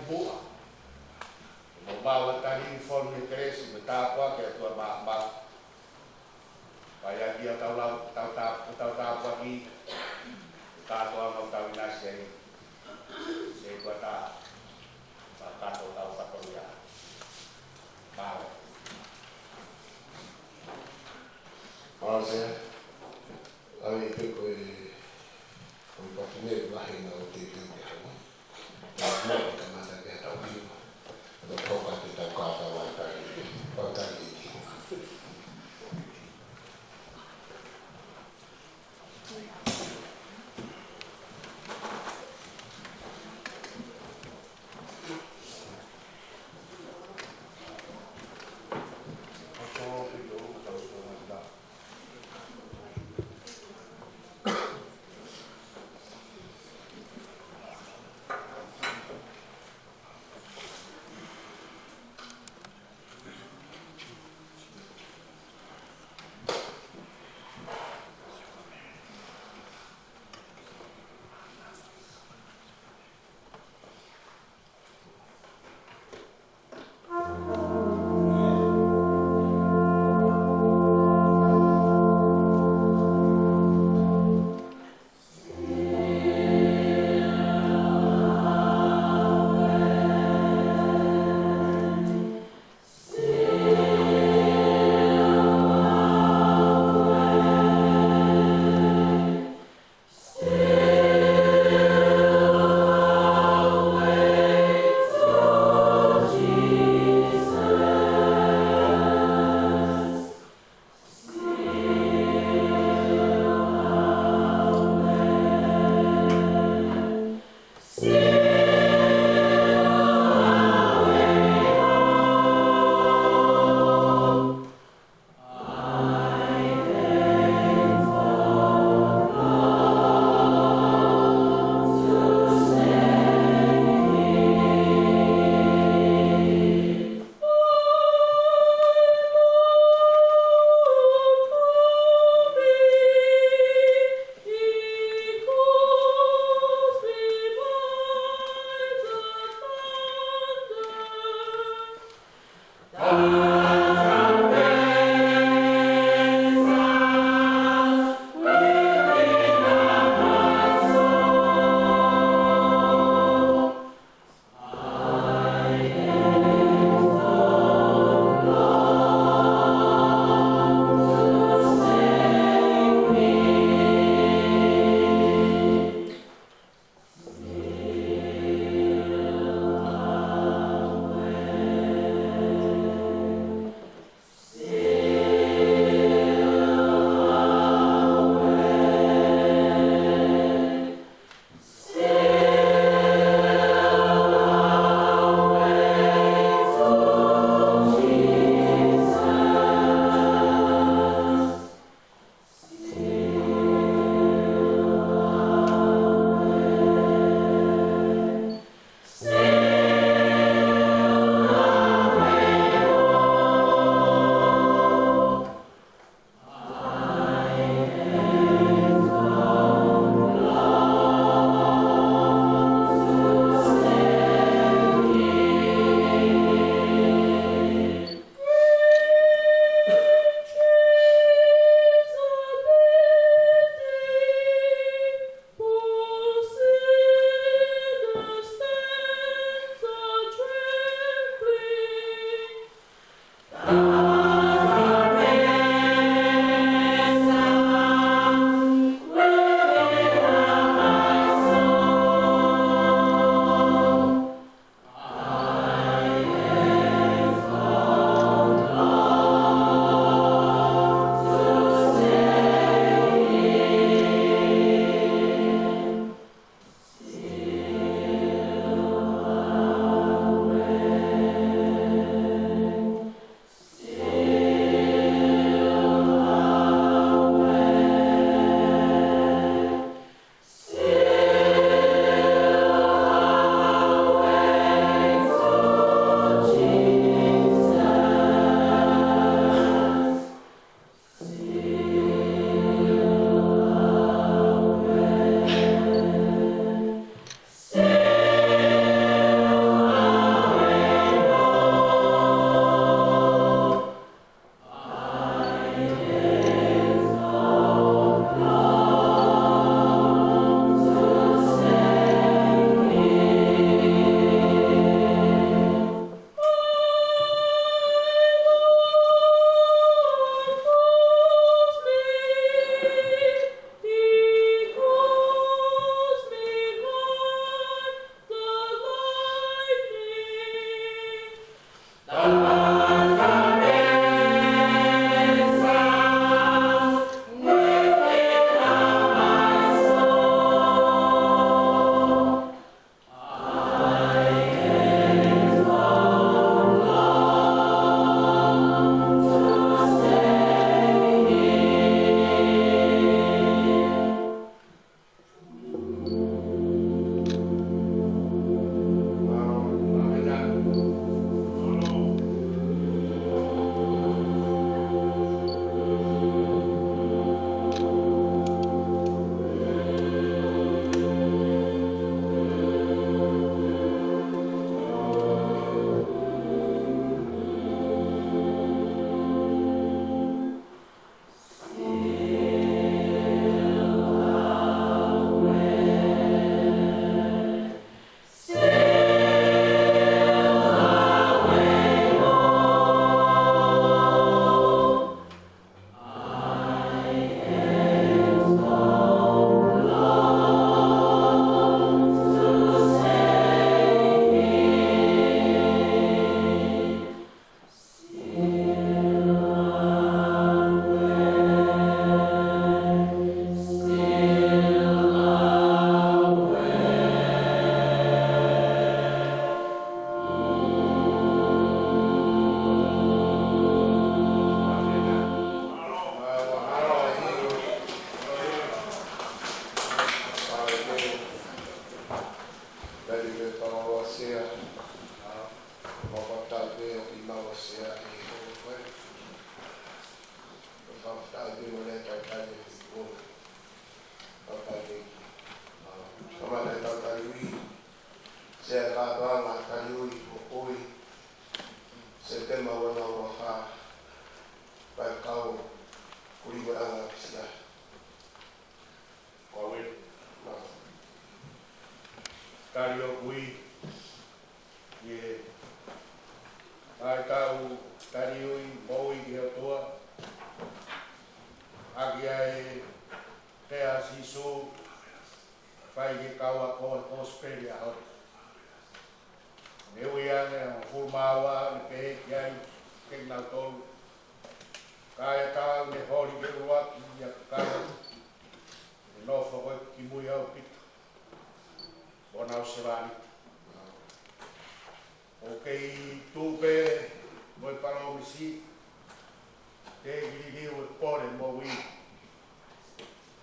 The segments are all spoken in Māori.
buah. Membawa tadi informe terus betapa kayak tua mak kayak dia tahu pagi tahu mau tahu nasi saya buat tahu ya mau. Ahora sea, a mí creo que con el imagen no te tiene que hacer, no te manda que está vivo, no toca que está cada batalla. tari o kui, ai tau tari ui, mōi ki o toa, aki ai te a sisu, whai ki kaua koe hosperi a hori. Neu iane o fulmawa, ni pehe ki ai, keng nau tolu. Kaya tau ne hori ke ruaki, ia kaya, e nofo koe ki mui au pita. Bona o se vani. O kei tūpe, moi paro misi, te giri o pore mo wi.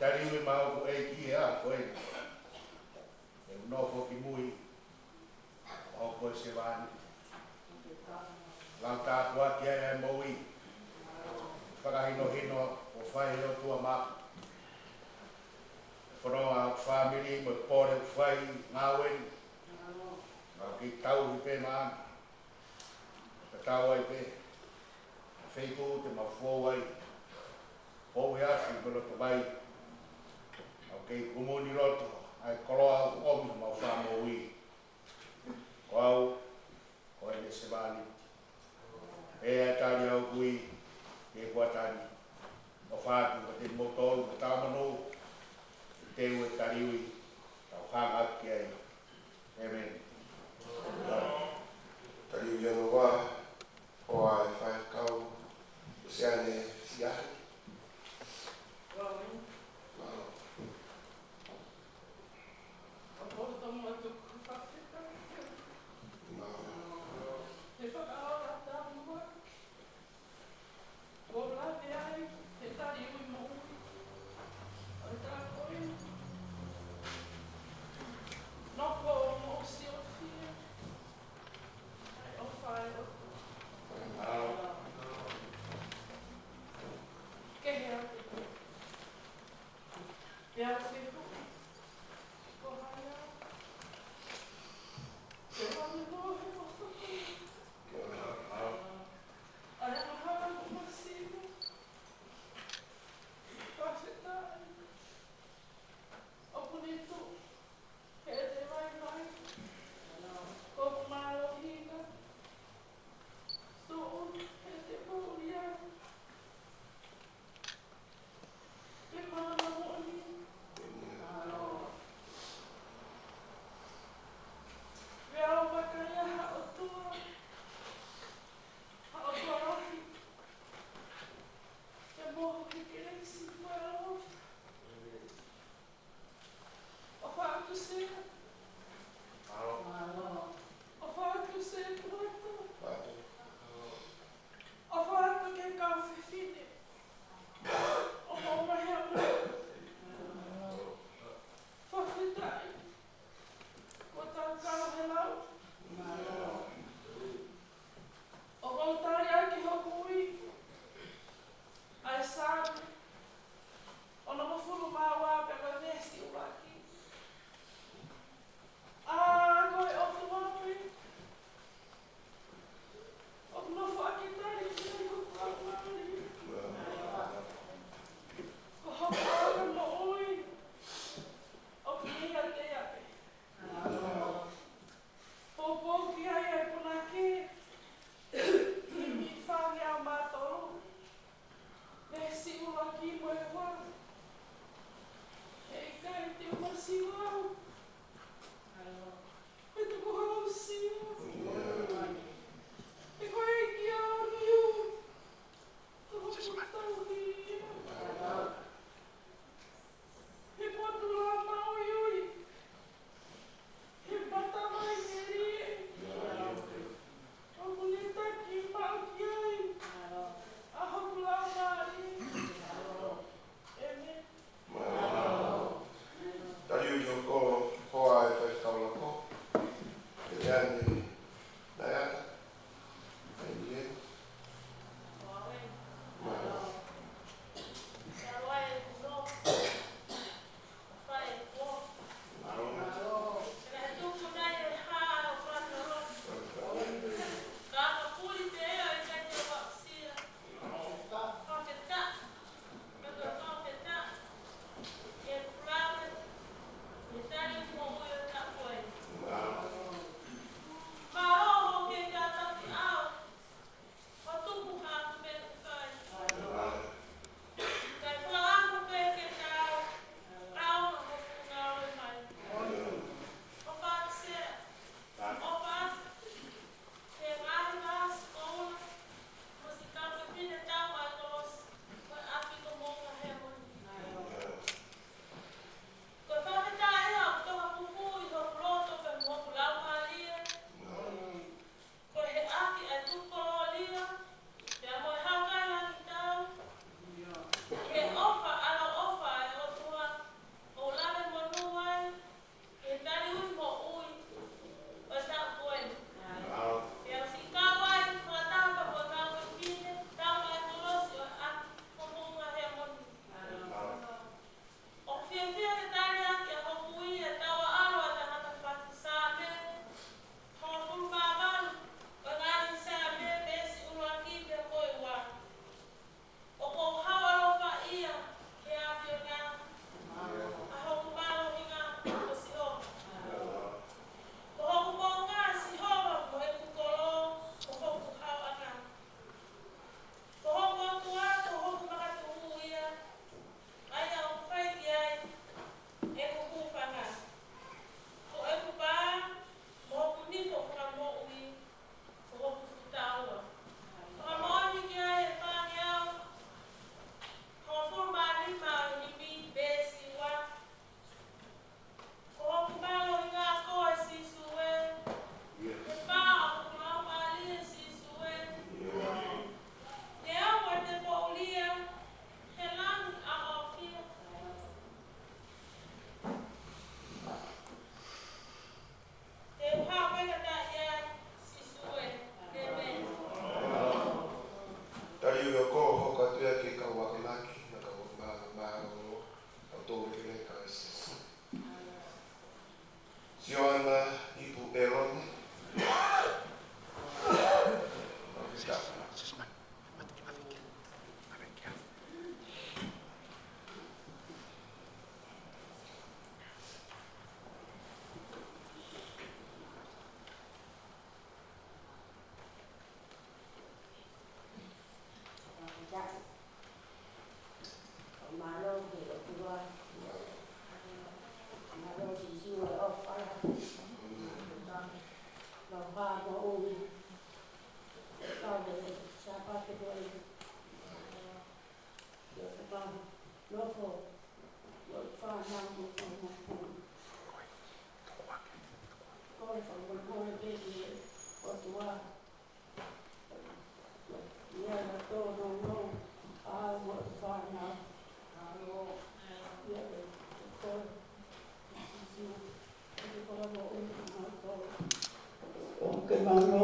Tari ui mau ko e ki a koe. E nofo ki mui, o koe se vani. Lau tātua ki ai mo wi. Whakahino hino o whai o tua maka. Whanau a whamiri mo pore whai ngāwen. Ngā ki tau i pe maan. Ka tau ai pe. Wheiku te mawhou ai. Hou e asu i kono te mai. Au kei kumuni roto. Ai koroa omi mau whamo ui. Ko au, ko e le se vani. E a tari au kui. E kua tani. O whātu ka te motolu ka tāmano. Te ue tari ui. Tau hanga ki ai. Amen. Tari ui anu wā, o a e whai kau, se ane si ahi.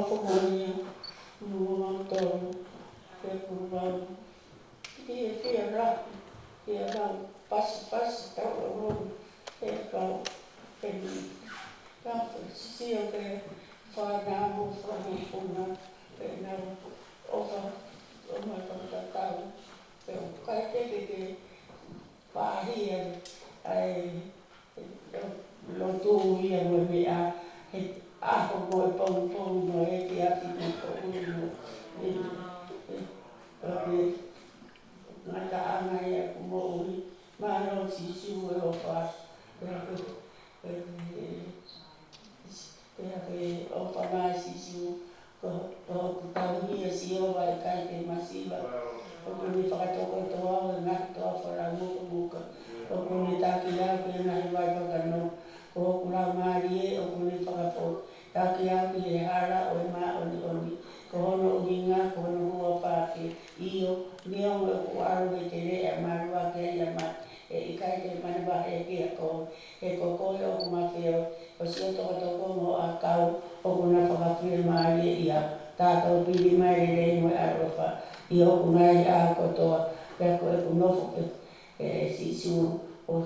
whakamania, no tōru, ke kurau. Kia raku, kia rau, pasi, tau rau, e kau, e ni. Tāwha, sisi o ke whanau, whanupuna, e nau, ofa, o mai whakatakau, e o kai ke whahia, ai, lotu ia mo mea, he aho mo e pau no e te ati mo pau no, e ngata anga ia ku mo ui, maharo sisiu e o wha, e o whanai sisiu, ko tauhia si o vai kai te masiva, o kuni whakatoko toa, e ngata toa whara muka, o kuni taki au ke nahi vai whakano, o kura maari e, o kuni whakapo, taki au ki he hara, o e maa oni, ko hono uhinga, ko hono hua pāke, io, nio e ku aru e te rea, marua ke ia maa, e i kai te manawa e kia ko, e ko koe o ku mawheo, o si o toko mo a kau, o kuna whakawhia maari e ia, tātou pili mai e rei mo e arofa, i o ku ngai a kotoa, e ko e ku nofo e sisu o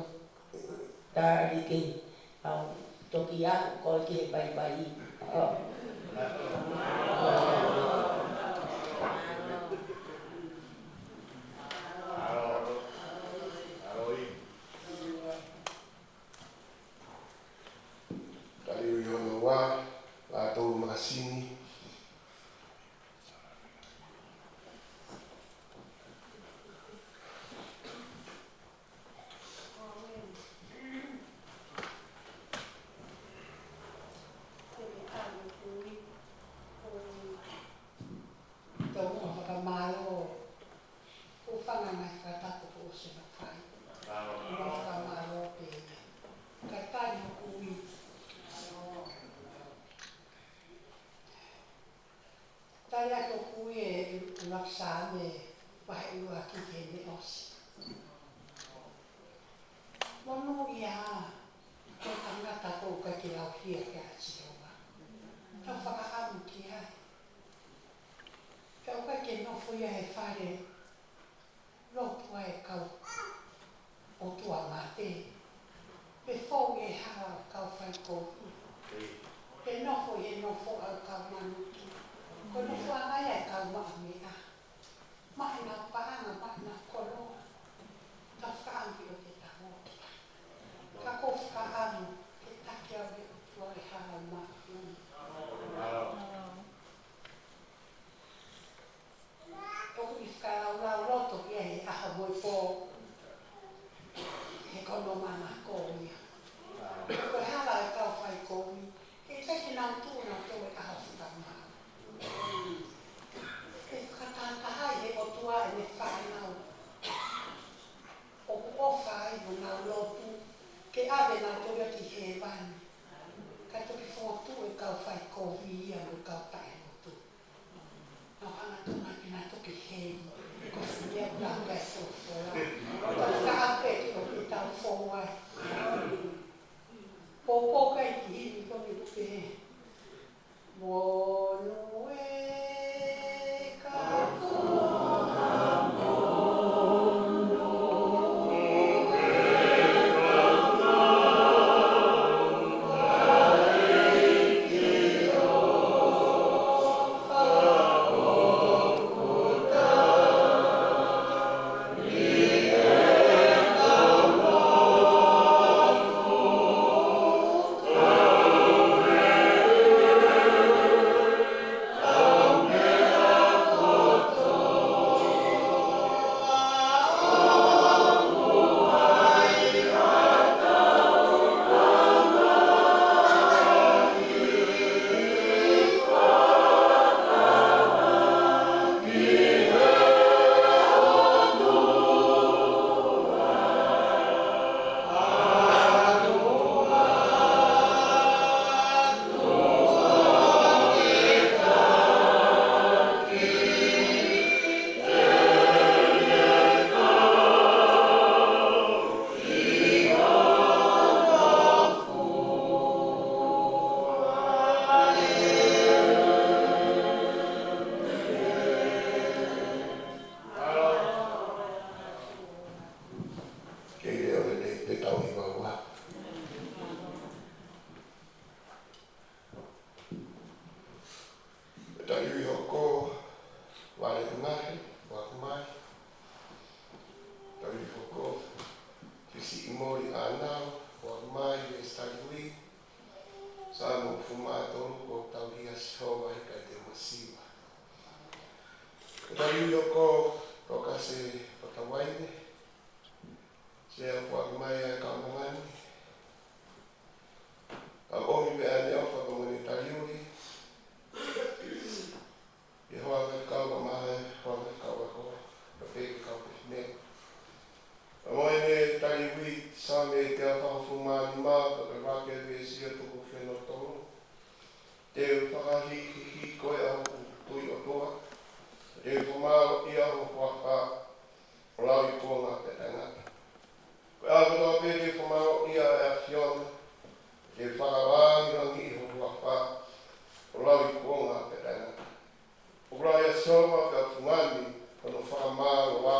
tāri ke, au toki aku koe ki he pai. Kali uiona wā, lātou makasini. tau, o mai e staliui, sa mo fumato ko tau hia soa i kai te masiwa. Taliui o ko toka se patawaine, se o mai e kaunangani, a omi me ane o whakamoni taliui, e hoa me kaua mahe, hoa me kaua koa, ka peke kaua pefine. A moe ne taliui, sa me te awhawhu maani maa, ka ka rake me sia tuku wheno toro. Te whakahi hi koe au tui o toa, te whamao i au whaka o lau i kōnga te tangata. Koe au toa pe te whamao i a e whiona, te whakawāngirangi i ho whaka o lau i kōnga te tangata. O rai a soma ka tungani kono whakamāo wā,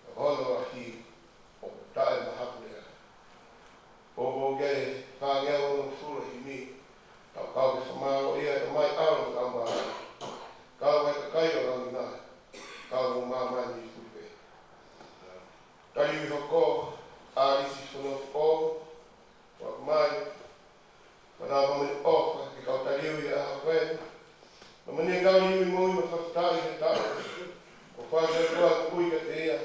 ka hono a hi o tae mahapulea. O gei kāngea ono fura i mi, tau kau ke whamao ia e mai aro ka maa. Kau e ka kai o rangi nai, kau o maa mai ni kupe. Tai ui hoko, a isi whono o, wak mai, mana mami ofa ki kau tai ui a hawenu. Ma mani kau iui moi ma whakatai he tau, o whāia kua kui ka te ia.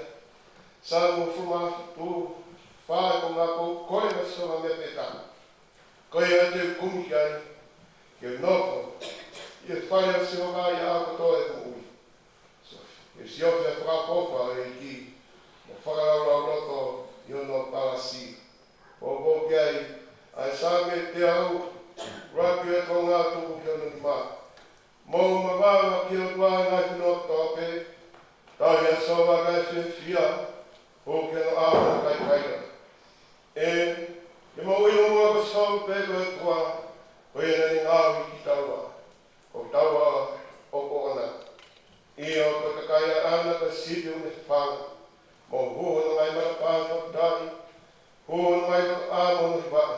Sa mo fuma tu, whae ko ngā koe ma soma me pe tau. Koe a te kumi ki ai, ke noko, i e whaia se o ngai a katoe ko ui. E si ofi a whakapopa e ki, mo whakaraura roto i ono palasi. O kei, ai sa me te au, rapi e ko ngā tuku ki ono ni maa. Mou mawanga ki o tua ngai whino tope, tau ia sowa ngai whia, o ke no awa kai kaira. E mou ino mua ka sau pe koe kua, koe nani ngāwi ki taua, o taua o koana. I o ka kakaia ana ka sidio me whanga, mo huono mai mara pāna o tai, huono mai ka āmo ni wai.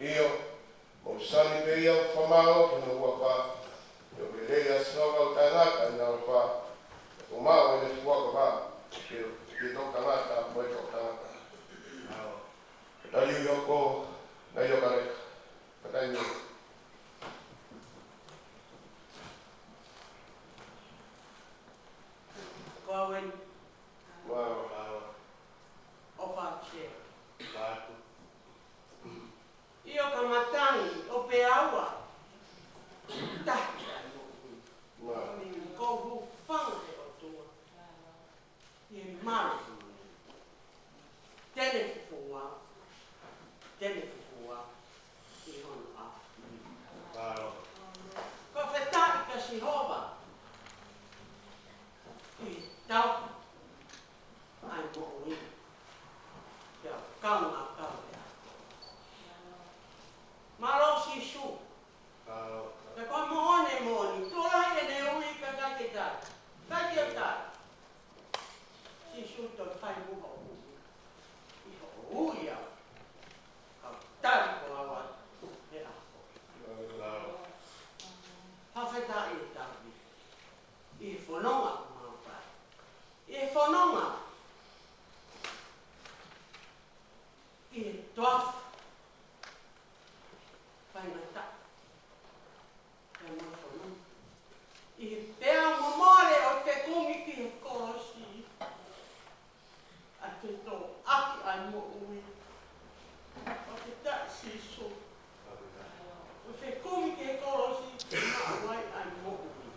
I o, mo sani pe ia whamao ki no ua pā. Yo que leia soga o tanaka na o fa. O mau e le fuaka va. Que to tanaka mo to tanaka. Tali yo ko na yo kare. Patai ni. Kawen Wow. o whache. Batu. Io ka matangi o pe awa. Taki. Wow. Ko hu whanga e o tua. I mare. Tene fufua. Tene fufua. I hono a. Wow. Ko whetai ka Shihova. I tau. Ai mo ui. Ia kaunga kaunga. Maro si shu. Ka koe moone mooni, tōra e ne ui ka kake tai. Kake o tai. Si shuto whai muha ui. I ho ui au. Ka tari ko awa e ako. Hawheta i tawi. I whanonga o maupai. I whanonga. I toaf. Whainga I pēa mamare o te kongi ki he korosi. A te tō aki ai mo ui. O te tai si so. O te kongi ki he korosi, ma wai ai mo ui.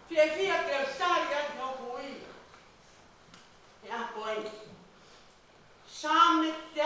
Whia ke o sari ai te hopo ui. E a koe. Sa me te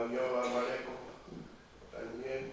Manyoa Mareko, Daniel.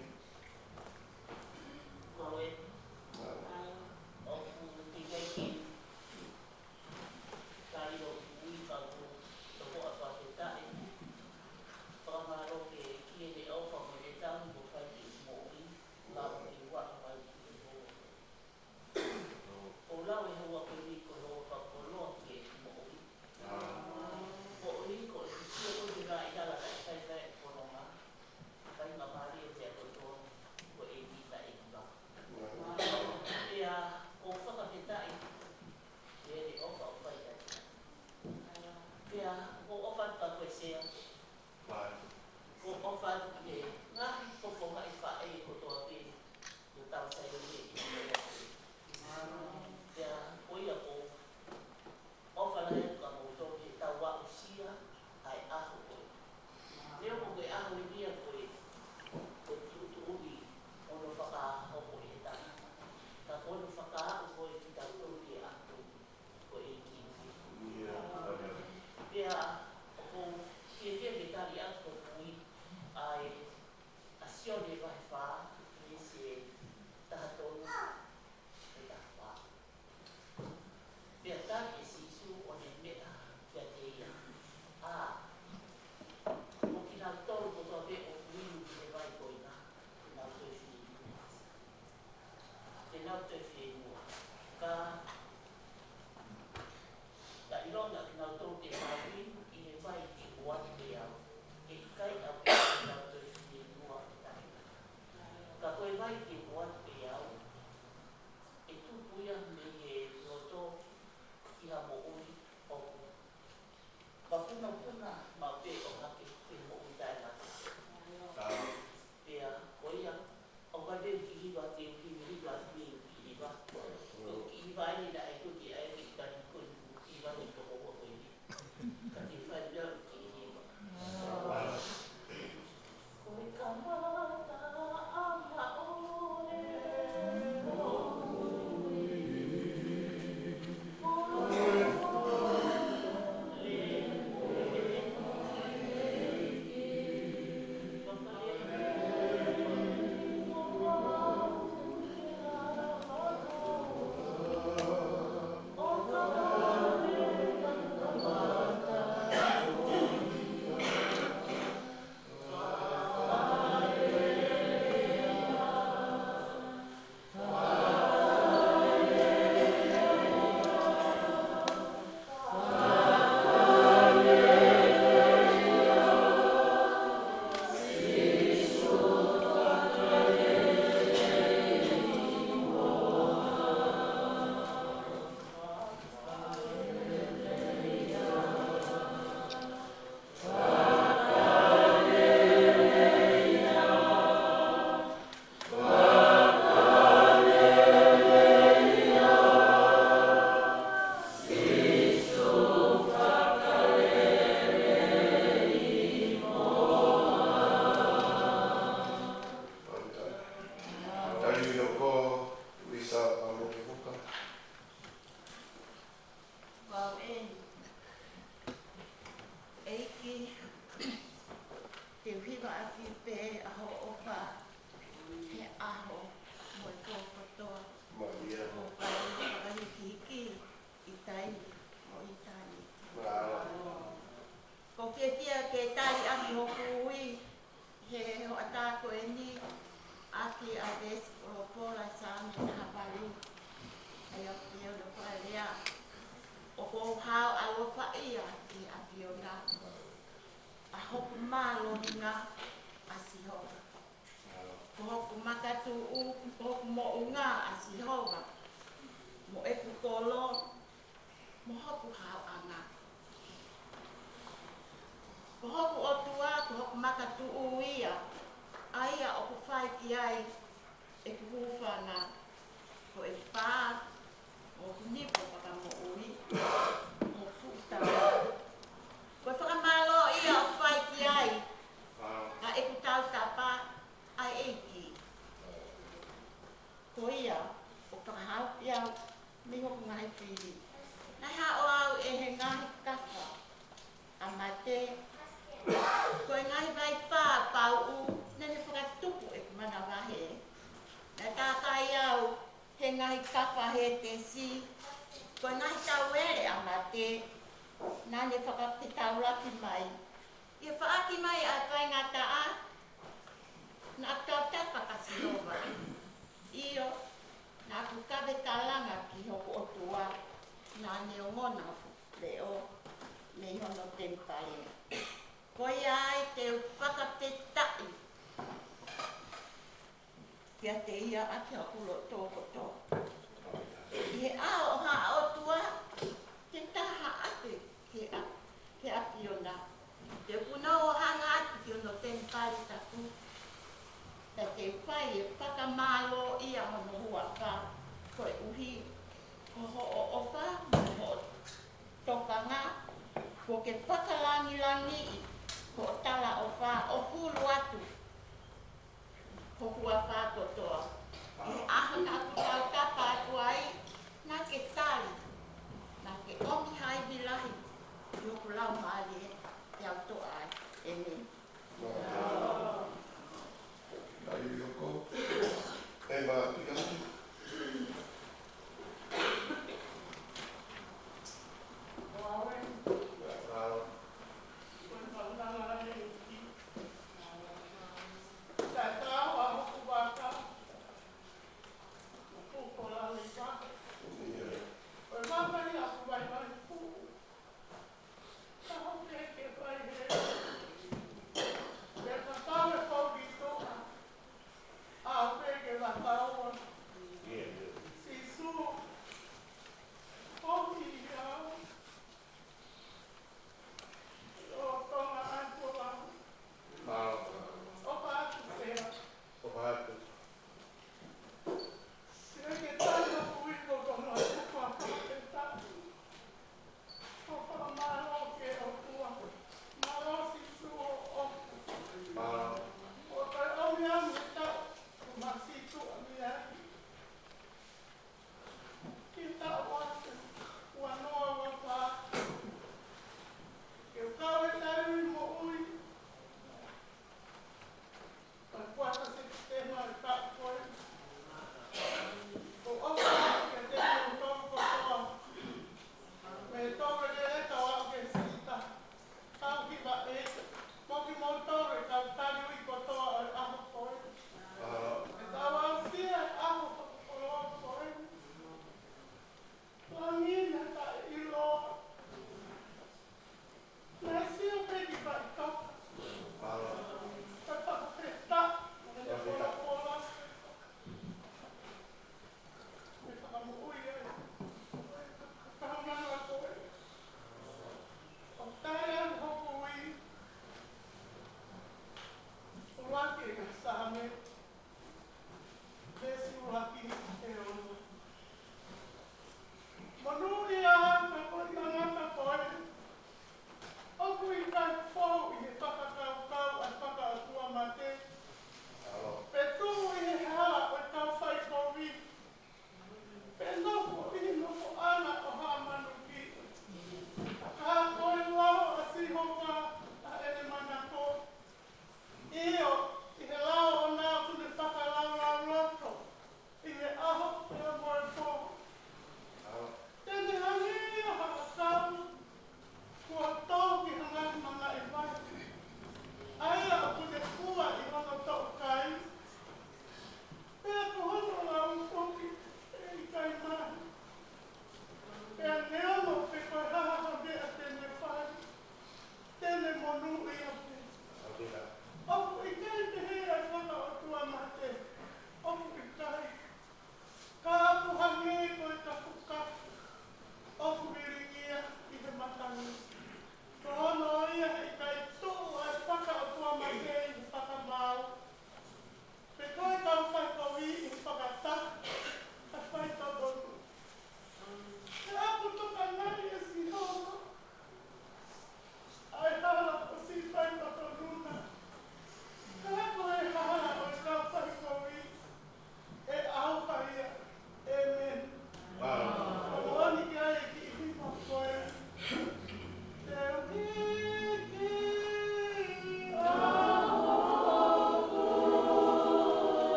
Koe ngai vai wha ngahi kapa he te si. Ko ngahi tau ere a mate. Nane whakapitau raki mai. Ia whaaki mai a whai ngā taa. Nā tau tapa kasi nova. Io, nā kukawe kalanga ki hoko o tua. Nane o ngona leo. Me hono tempare. Koi ai te whakapetai. Kia te ia ake a kulo tōko tō. I he ao ha o tua, te taha ate ke aki o nā. Te puna o hanga ati ki ono tempare taku. Ta te whai e whakamalo ia hono hua wha. Koe uhi, ko ho o ofa, ho o tokanga. Ko ke whakalangi ko tala o wha o hulu atu. Ko hua wha kotoa. E aha ka kutau tapa atu ai, nā ke tali. Nā ke omi hai bilahi. Yoku lau maali e au toa ai. E me. Ai yoko. E ma pika.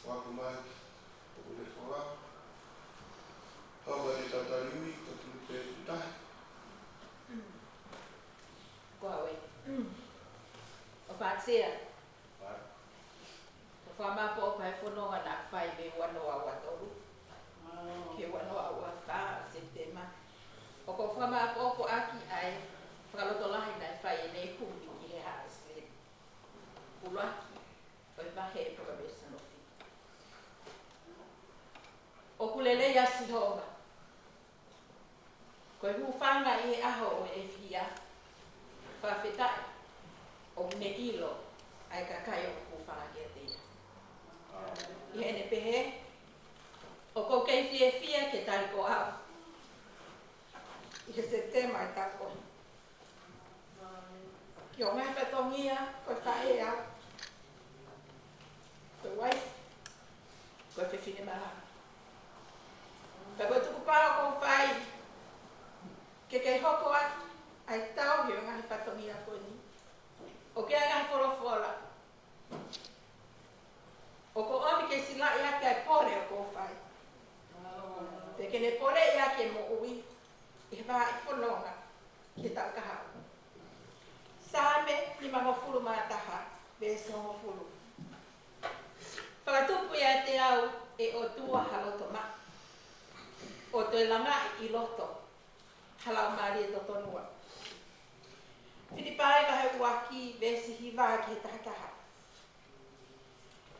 whakumai, o le whaka. Hawa i tatariui, ka tulu pe tahi. Kua we. O whaatea. O whamapo o pai whanonga nā whai me wanoa watoru. Ke wanoa ua wha se te ma. O ko whamapo o ko aki ai, whakaloto lahi nai whai e nei pumi ki he haasle. Uluaki, o i mahe e progresa no fi. O kulele yasi honga. Ko i hufanga i e aho o e fia. Whawhetai, o ne ilo, ai ka kai o hufanga ki a teia. I hene pehe, o ko kei fia ke tari ko au. I he se te mai tako. Ki o ngai whatongia, ko whae au. Ko wai, ko te whine maha. Ka koe tuku pāo ko whai, ke kei hoko atu, ai tau hi o ngai whatongia koe ni. O kia ngai wholofola. O ko omi ke sila ia ke pore o ko whai. Te kene pore ia ke mo ui, i wha i whanonga ki tau kahau. Sāme ni maho furu mātaha, bēs maho furu. Whakatupu ia te au e o tua haloto ma. O toi langa i loto, halau maari e totonua. Whinipai kahe uaki vesi hiwa ki he tahakaha.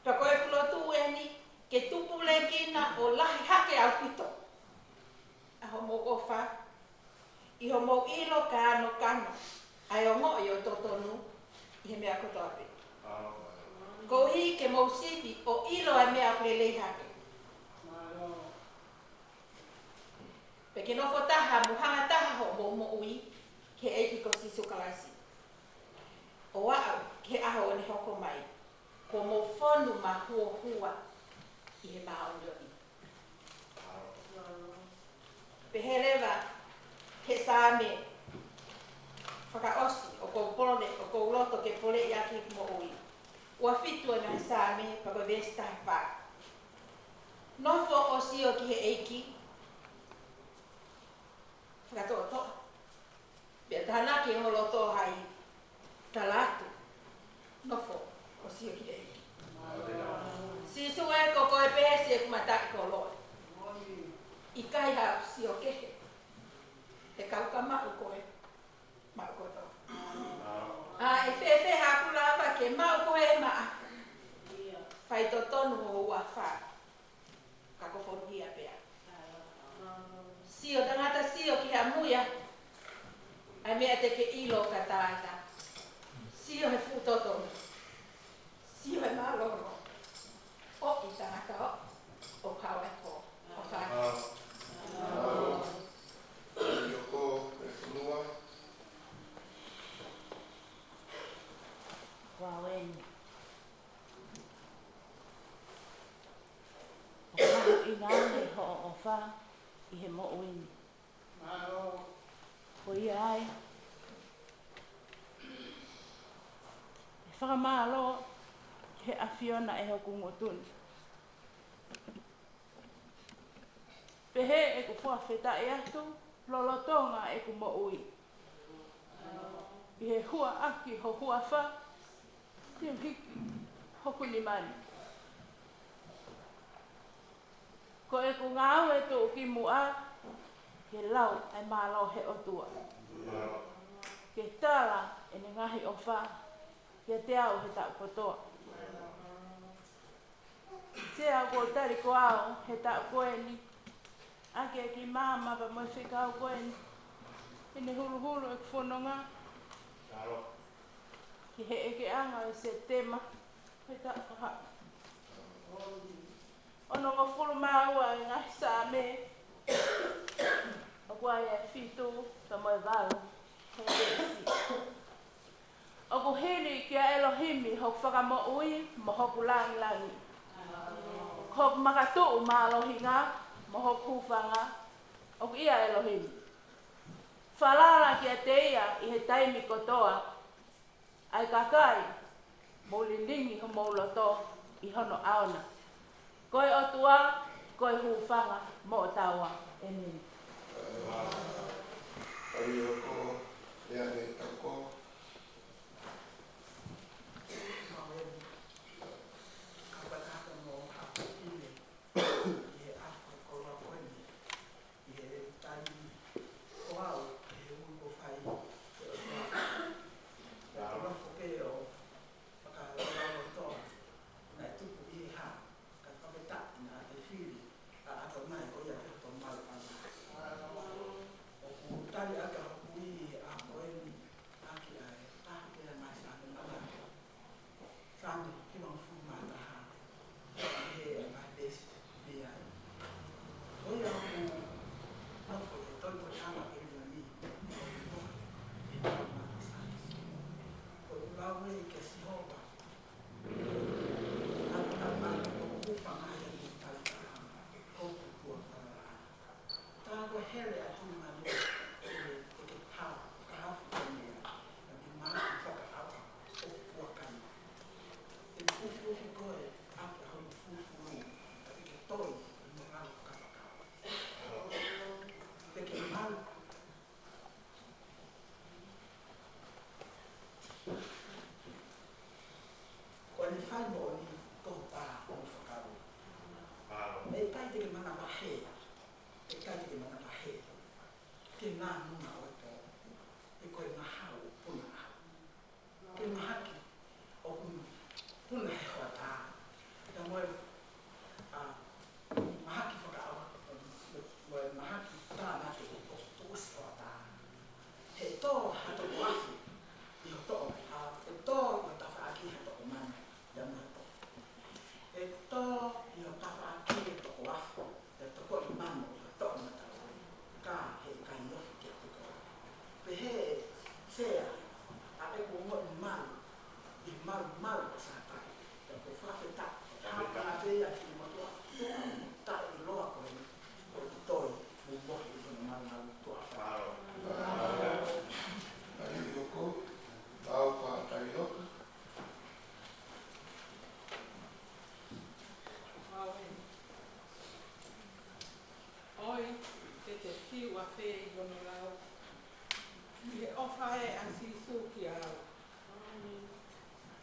Ka koe pulotu eni, ke tupu lekina o lahi hake au pito. Aho mo ofa, iho mo ilo ka ano kano, ai o ngo i o totonu, i he mea kotoape. Ko hi ke mo sipi o ilo ai mea kulelei hake. Peke nofo taha, muhanga taha ho mo ui, ke eiki ko sisu kalasi. O au, ke aho ni hoko mai, ko mo whonu ma hua i he maha onioni. Peherewa, he sāme, whakaosi, o kou polone, o kou loto ke pole i aki mo ui. Ua fitua na he sāme, pako vesta he wha. Nofo o sio ki he eiki, whakatoa. Pea tahana ki holo tō hai talatu. Nofo o sio ki eiki. Sisu e ko koe pēsi e kumataki ko loe. I kai hau sio kehe. He kauka mahu koe. Mau koe tō. E whewhe hapulawa ke mau koe maa. Whai tō tonu o ua wha. Kako whoruhia pea. Sio tangata sio ki ha muia. Ai mea te ke ilo ka tāta. Sio he futotono. Sio he mālono. O i tangata o. O kau e ko. O whai. Yoko e whanua. Waweni. O kahu i ngāne ho o wha i he mo uini. Ko ia ai. E whakamālo he awhiona e hoku ngotuni. Pehe e ku whawheta e atu, lolotonga e ku mo ui. I he hua aki ho hua wha, te hiki hoku ni mani. Ko e ku ngāu e tō ki mua, ke lau ai mālau he otua. Ke tāla e ne ngahi o wha, ke te au he tau kotoa. Te au ko tari ko au he tau koeni, ake ki māma pa mo whikau koeni, e ne hulu hulu e kwhanonga. Ki he eke anga e se tema, he tau kaha. Ono ngā whuru māua e ngahi sāme, o kua e whitu, ta moe waru, he resi. O ku hiri ki a Elohimi, hok whakamo ui, mo hoku langi langi. Hok makatuu mālohinga, mo hoku hufanga, o ku ia Elohimi. Whalala ki a teia i he taimi kotoa, ai kakai, mo lilingi ho mauloto i hono aona. Koe o tua, koe hufanga, mo o taua. Amen. Arioko, Leane Tako.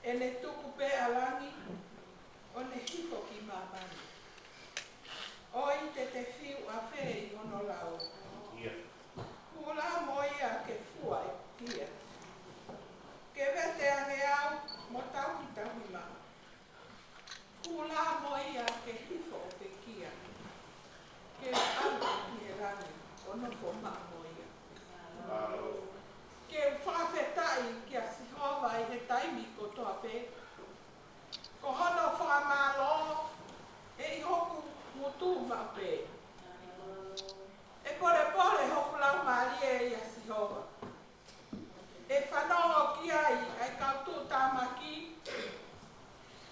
Ele tuku pe alangi, o ne hifo ki mamani. Oi te fiu a whee i ono lau. Kula moia ke fua e kia. Ke vete ane au, mo tau ki tahi ma. Kula moia ke hifo o ke kia. Ke alu ki e rangi, ono fo ma moia. Ke whawhetai ki a sihova i he taimi ko toa pe. Ko hono whamalo e i hoku mutu ma pe. E kore pore hoku lau marie i a sihova. E whanongo ki ai ai kautu tamaki.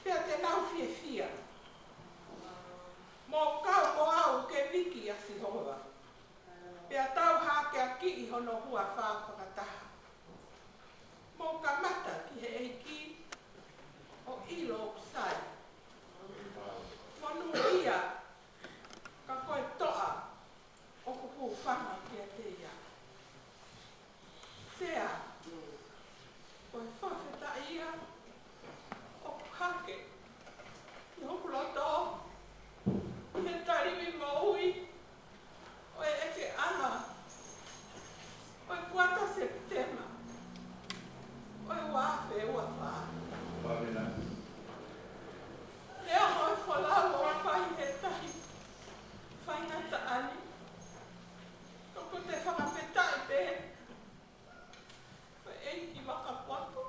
Pea te nau fie fia. Mo kau mo au ke wiki a sihova. Pea tau hake a ki i hono hua whakataha. Mo ka mata ki he eiki o ilo sai. Monu ia ka koe toa o kupu whanga ki a te ia. Sea, koe whawheta ia o hake i hoku loto i he tarimi mo ui o e eke ana o e kuata Septema. Oi wafe ua wha. Lea hoi whalau o whai he tahi. Whai ngata ani. Toko te whakawhetai pe. Wai eiki wakapoto.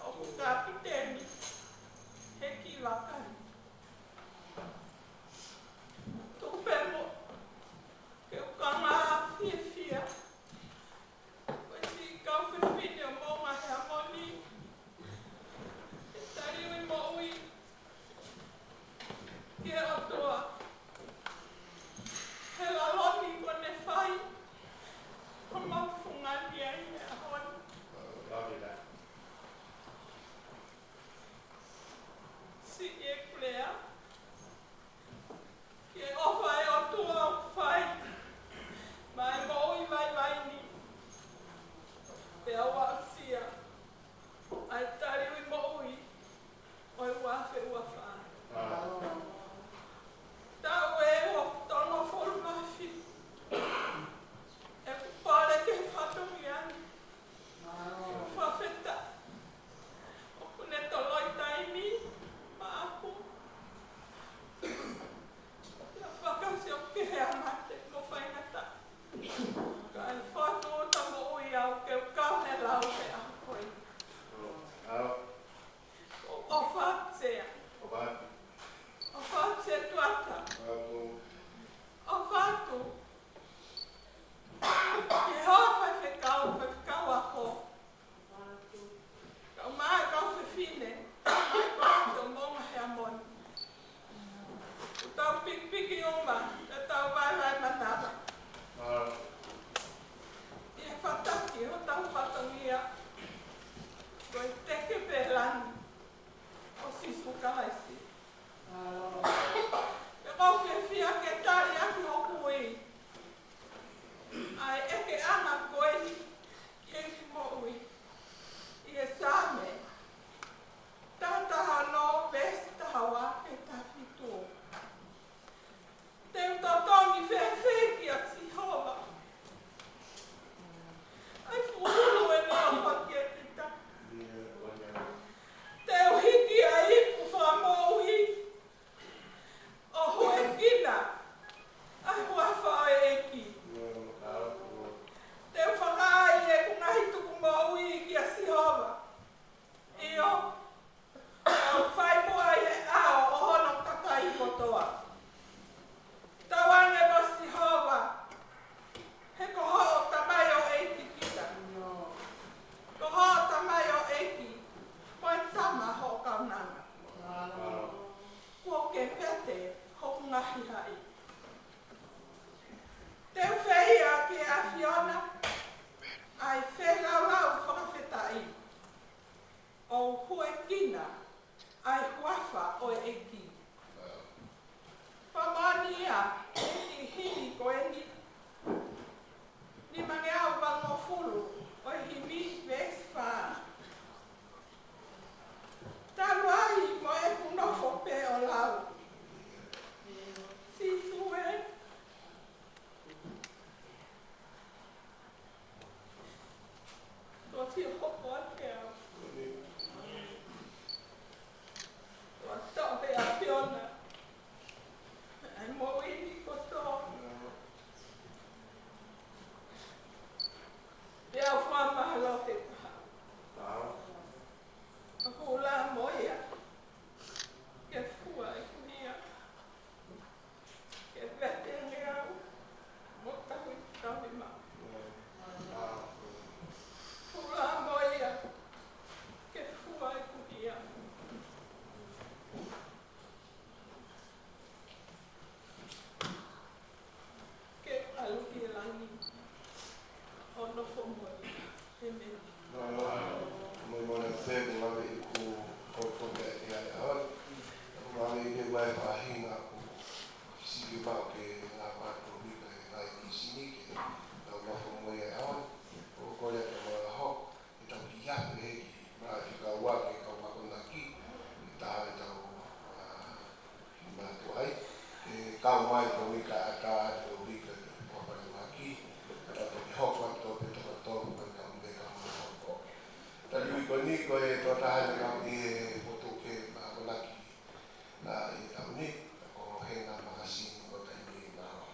O ka piteni. Heki wakani. Toko pemo. Ke ukanga fie fia. Si e mahi hai. Te whea ke a Fiona, ai whela lau whakawhetai. O hue kina, ai huafa o e ki. Whamania, e hini ko e ni. Ni mange au wango fulu, o himi vespa. Taluai mo e kunofo pe o lau. Si sue. Ko ti hoko ake au. Ko tope a Fiona. Ai mo ini ko to. Pea whama halo te paha. Ako la moia. Ke fua e kunia. Ke vete ngeau. Mo kawi kawi ma. Kula moia. Ke fua e kunia. Ke aluki e langi. Ono fo moi. Amen. Moi mona whēku lawe I ku kotoke e ai hau. Lawe I ke mai pāhinga ku siki pao ke ngā mātua mika e ngai ki sini ke tau mawha moi ai hau. O korea te moa hok, e tau ki yaku e heki, maa ki ka wake ka wakona ki, e taha e tau mātua ai. E kau mai ka wika a tā te o wika ki wapare maki, ka tau ki hok wak tō pe toka tōku ka ka mweka mwa hoko. Tali wiko ni ko e tō taha te kau I e moto ke wakona ki, na I tau ni, ko henga makasini ko taimi I nao.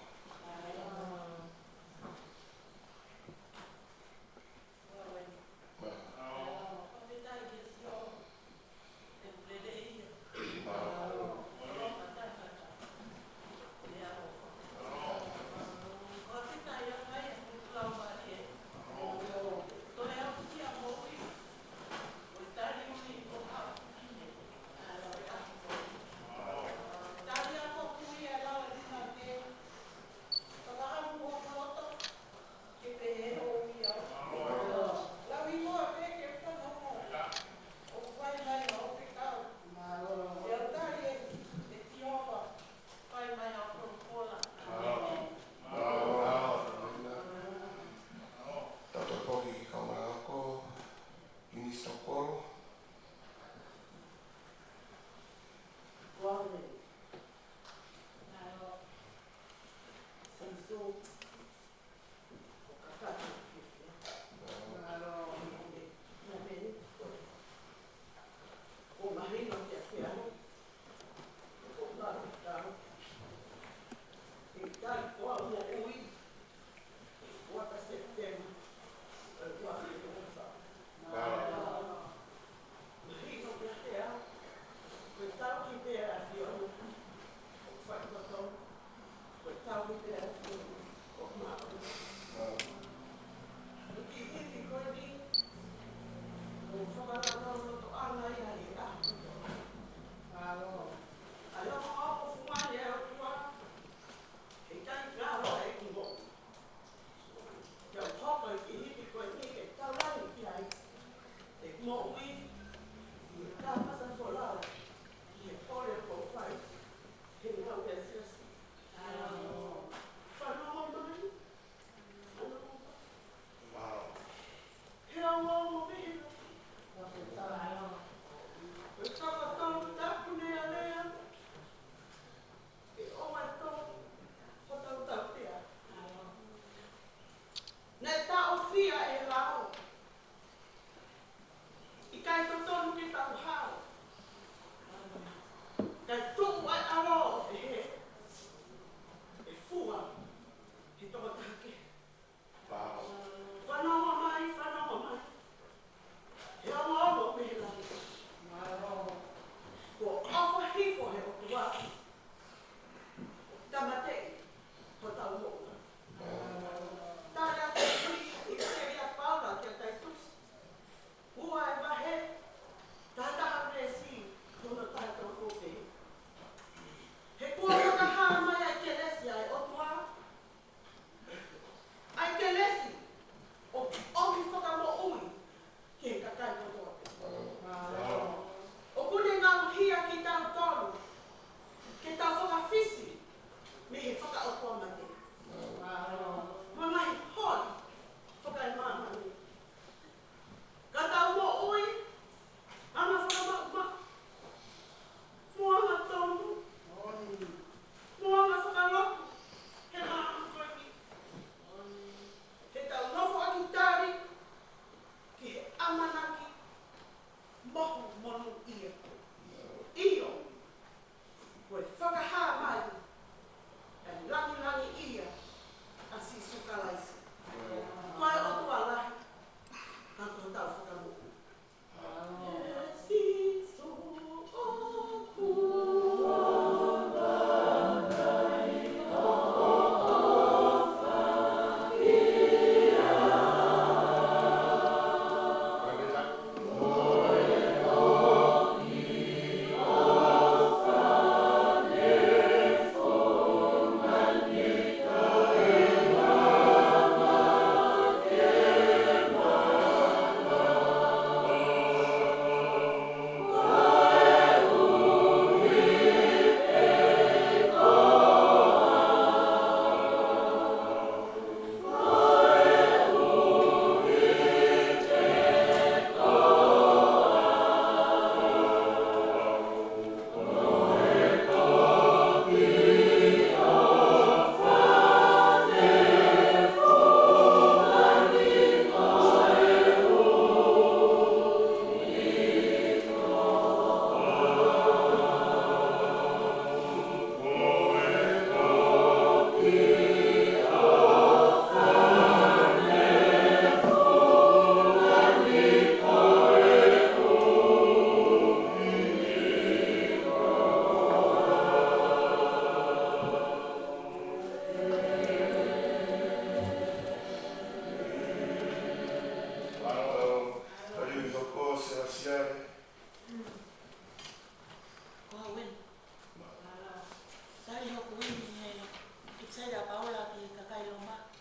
Saya Paula ki kakailoma.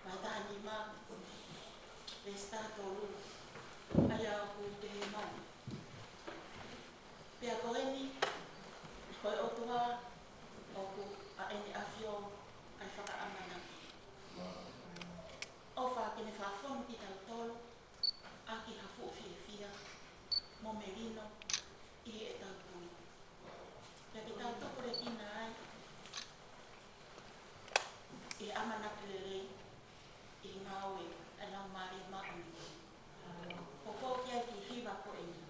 Matani ma. Pesta tolu. Aya ku te man. Pea koreni. Koi otua. Oku a eni afio. Ai whakaamana. Ofa kene whafon ki tau tolu. Aki hafu fia. Mo merino. I e tau tui. Pea ki tau tokore ina ai. I amana pelelei. I ngawe. Alang mari mauni. Poko kia ki hiwa ko eni.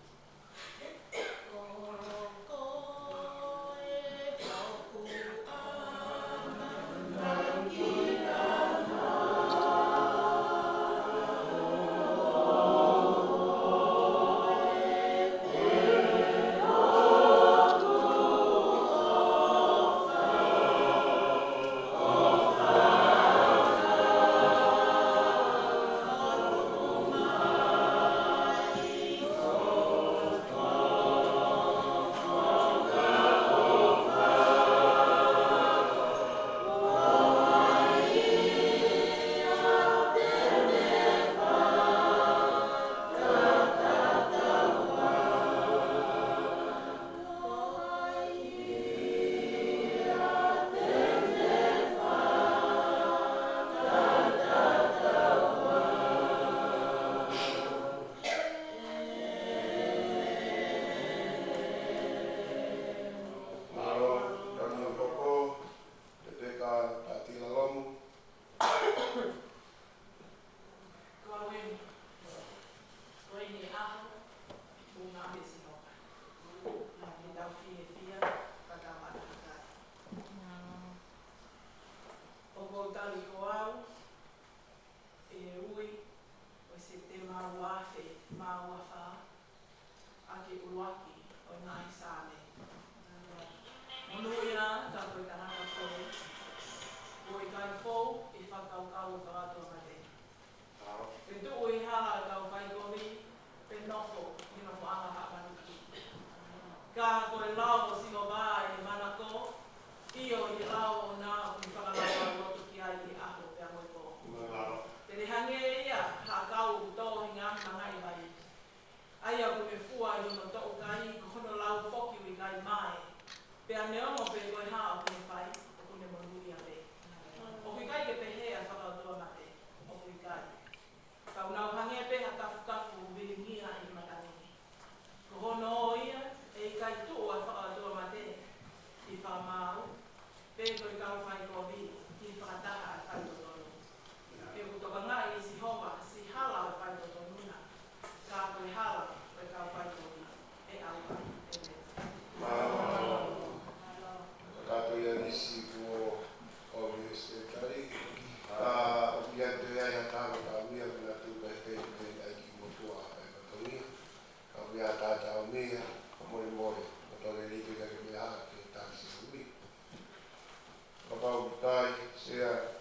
Sea,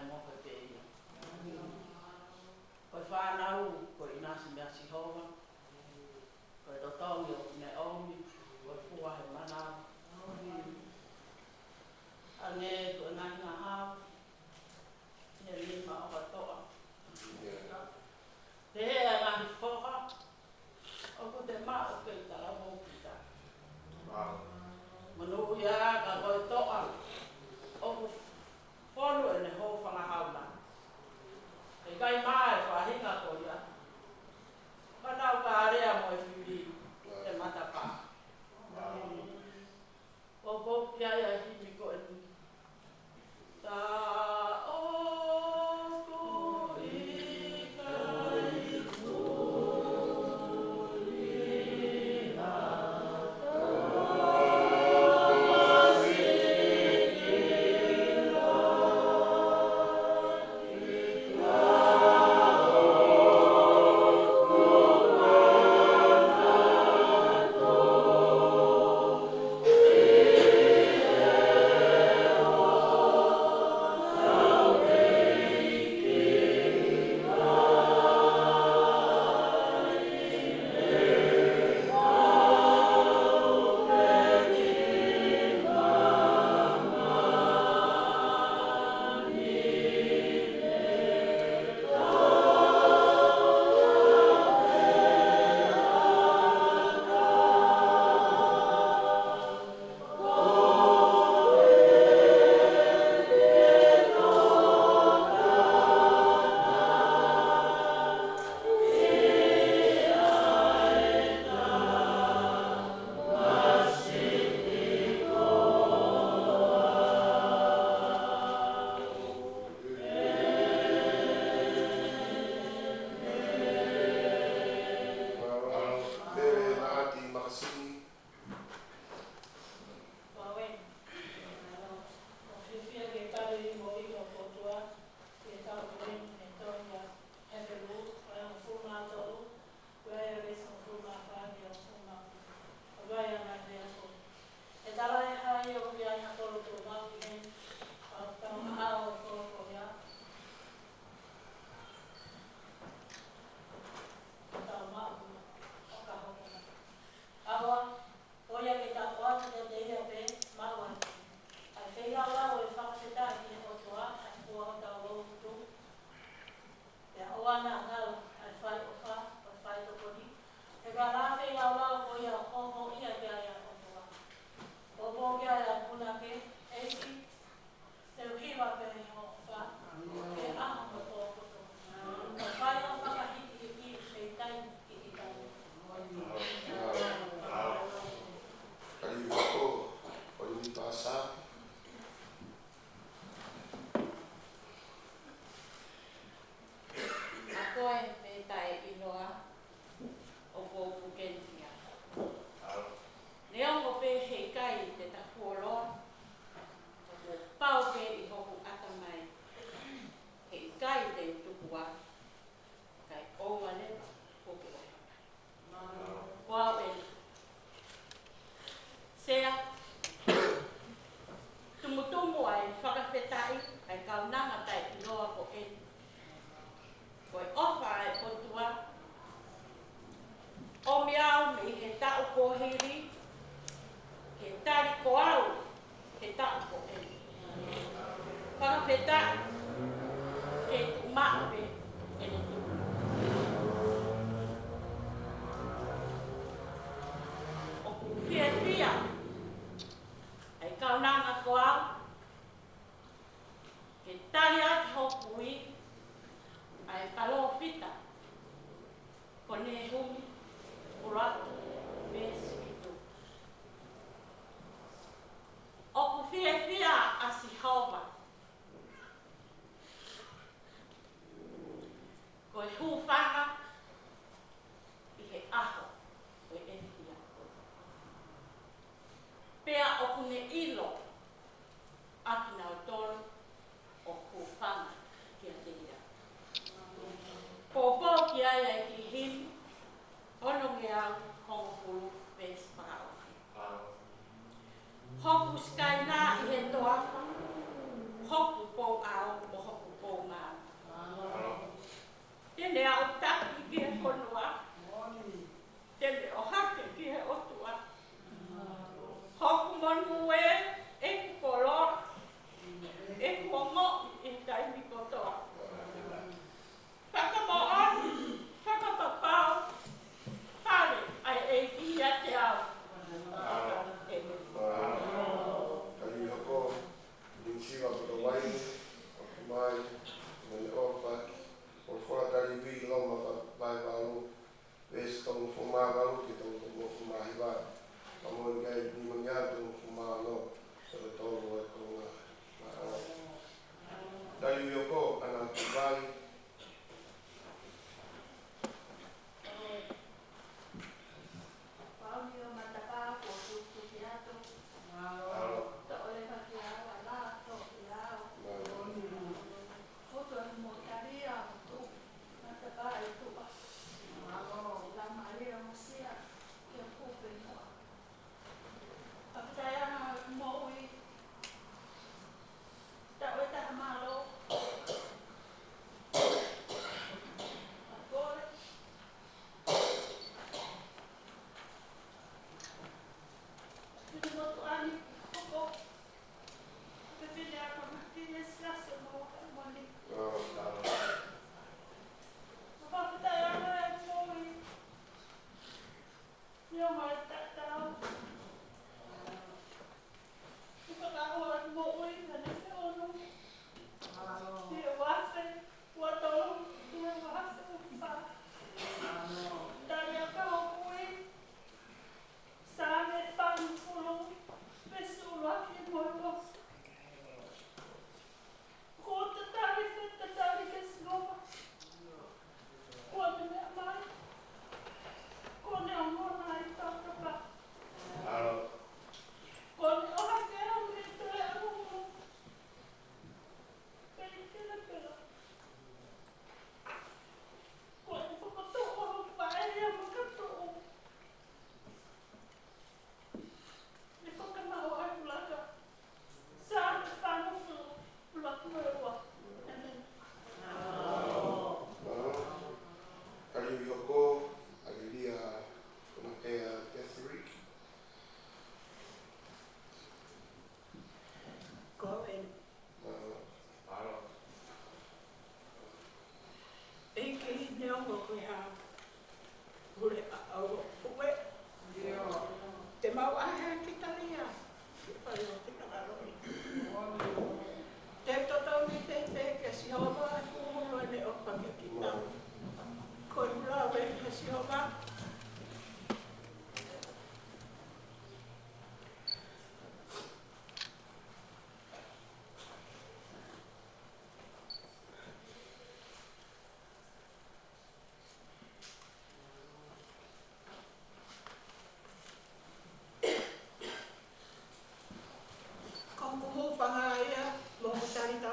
mo ko pe ia. Ko whanau, ko inasi mea sihova, ko e totau i o ne omi, ko e fua he manau. Ange ko ngai ngā hau, ne lima o katoa. Te hea ngahi whoka, o ko te maa o kei tala mō kita. Manu ia ka koe toa, o ko whonu e ne hō whangahauna. E kai maa e whahinga ko ia. Whanau ka area mo e whiri te matapa. O ko pia ia himi ko e nui. Ta o ko i kai kuina.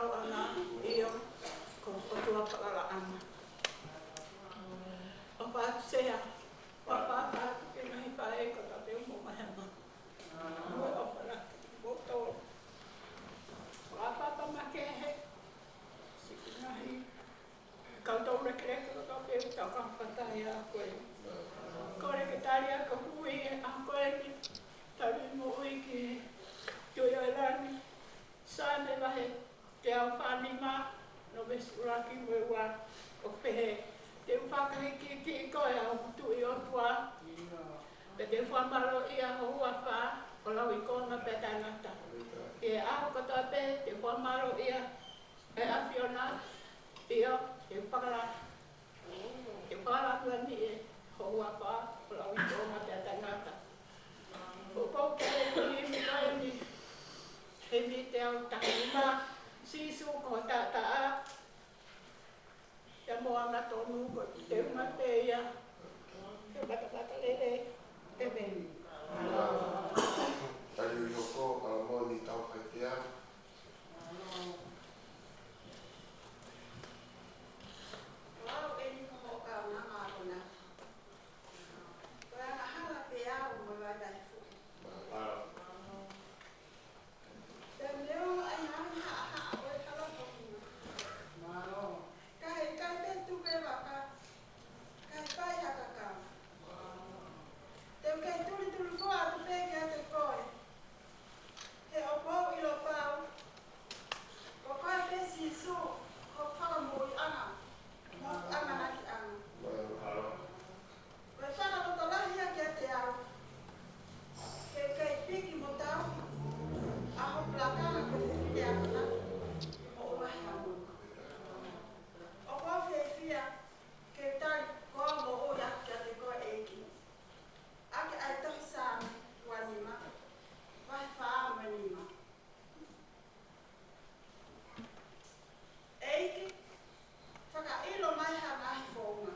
whamaro ana iyo ko tua whakala ana. O whaatusea, whapapa ke nahi whae ko ta te umo mahema. Ue o wharaki, moto. Whapapa makehe, siki nahi. Kautau rekereke ko ta te utau kampatai a koe. Kore ke tari a ka hui a koe ki tari mo ui ki tui o elani. Sane lahe te au whanima no mesuraki mwe wa o pehe. Te whakahiki ki koe au tui o tua. Pe te whamaro ia ho hua wha o lau i kona pe tangata. E aho katoa pe te whamaro ia e awhiona ia te whakara. Te whakara tuani e ho hua wha o lau i kona pe tangata. O kou ke e mi kai ni he mi te au tahima sisu ko tataa. Te moa na tonu ko te umate ia. Te matapata lele. Te meni. Tari yoko ala moni tau kai te au. Wau e ni ko hoka o nga ngārona. Koe anga hanga pe au mo wai dai fu. Te leo ai nāi haa o e hala tokuna. Kai te tuke waka. Kai pai haka ka. Te kei tuli fua tu peke a te koe. He o pau i lo pau. Ko koe te si su. Ko whakamui anga. Mo anga naki anga. Koe whana roto lahi a kia te au. Kei piki mo tau. Aho plakana koe te white akana. O wahi amu. O koe whia kei tai koa mo o ia kia te koe eiki. Ake ai tohi sāme wanima. Wahi whaa manima. Eiki. Whaka ilo mai ha ngahi whonga.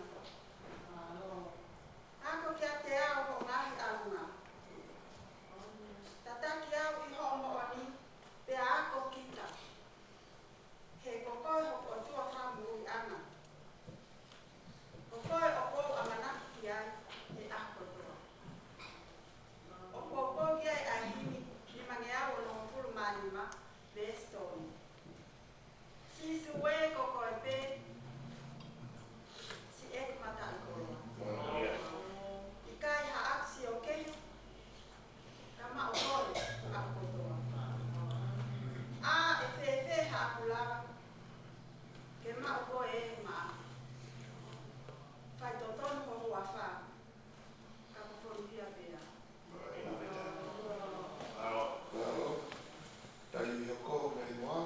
Ako kia te ao ho ngahi aunga. Tataki au i ho mo ani. Pe ako kita. He kokoi hoko o tua whamui ana. Kokoi o kou amanaki ki ai. He ako tua. O kou ki ai ai hini. Ni mange au o longo puru manima. Le stone. Sisu we kokoi pe. Si ek mata i koroa. Ikai ha aksi o kehi. Kama o kore ako tua. A e fe ha akulaga. Ke ma o koe e ma. Whai totono ho hua wha. Ka kofonu pia. Tari yoko mai moa.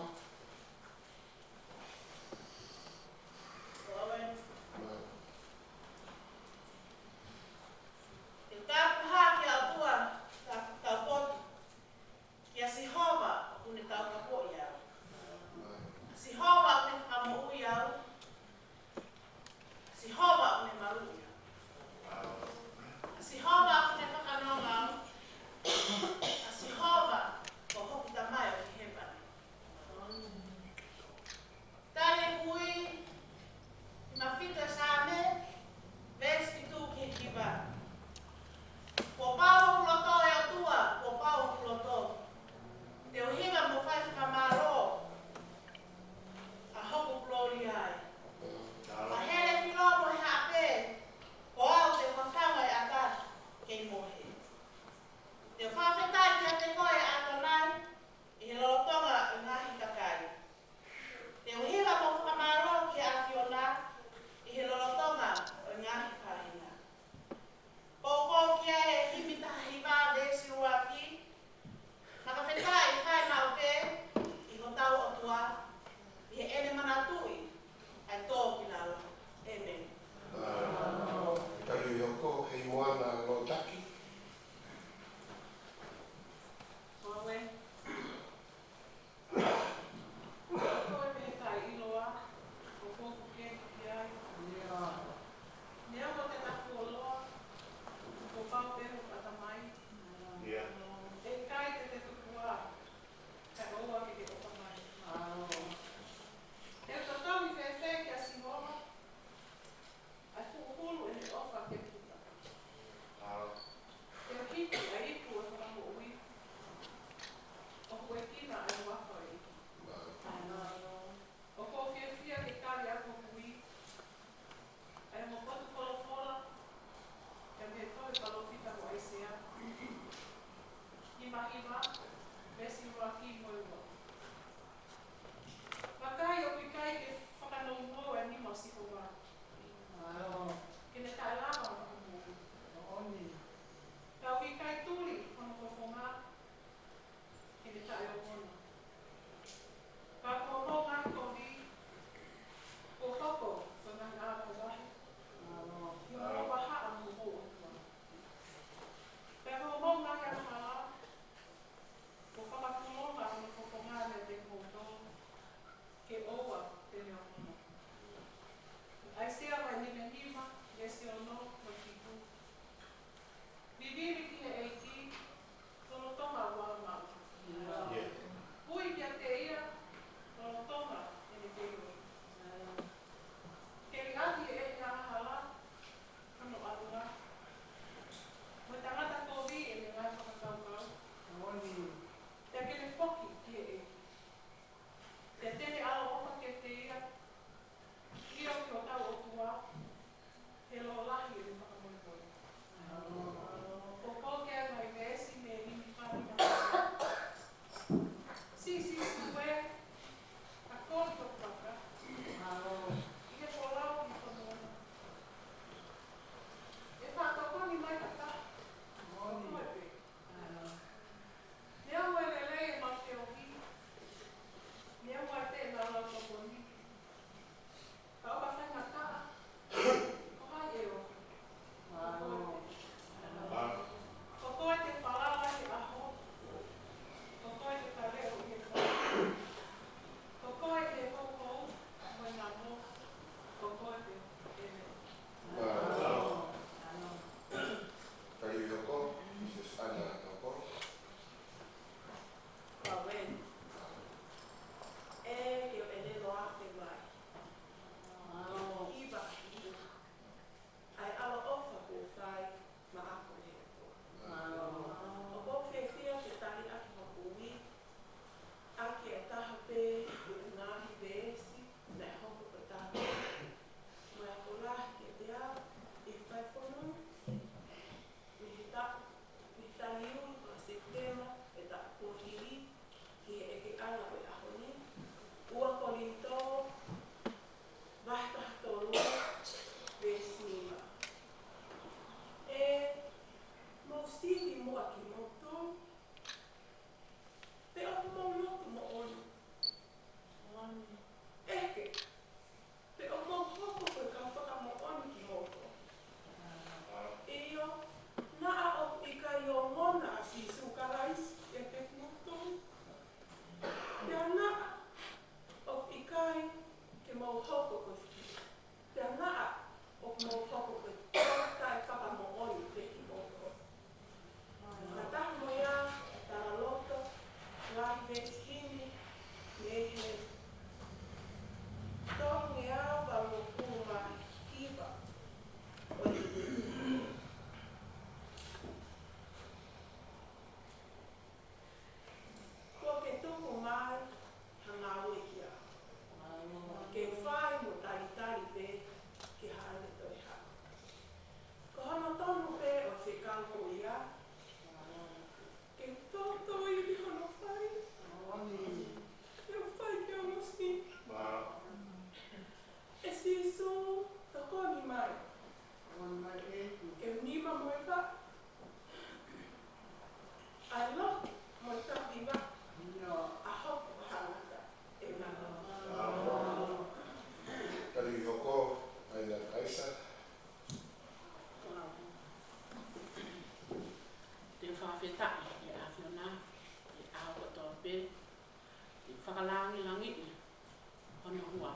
E tāpuha ki a tua, tau potu. Ki a Sihova, une tau kapo i au. Sihova une whamo ui au. Sihova une maru i au. Sihova une whakanonga au. Sihova ko hoki ta mai o ki hewa. Tane hui, i mawhita sāne, vesti tū ki kiwa. Ko pau kuloto e atua, ko pau kuloto. Te uhiwa mo whai whamaro. A hoku klori ai. A hele whilo mo he ape. Ko au te whawhanga e ata kei mohe. Te whawhetai kia te koe ato nai. I he lorotonga i ngahi kakai. Te uhiwa mo whamaro ki a whiona. I he lorotonga o ngahi whahinga. Koko kia e himita hiwa desi uaki. Nakawhetai whai mau pe. I ho tau o tua. I he ene manatui. Ai tō pinawa. Amen. Tari yoko hei moana lo taki. Owe. Koe me kai iloa. Ko koko ke ki ai. Nea mo te tafu o loa. Ko pau pe ho patamai. E kai te tukua. Ka oa ki te patamai.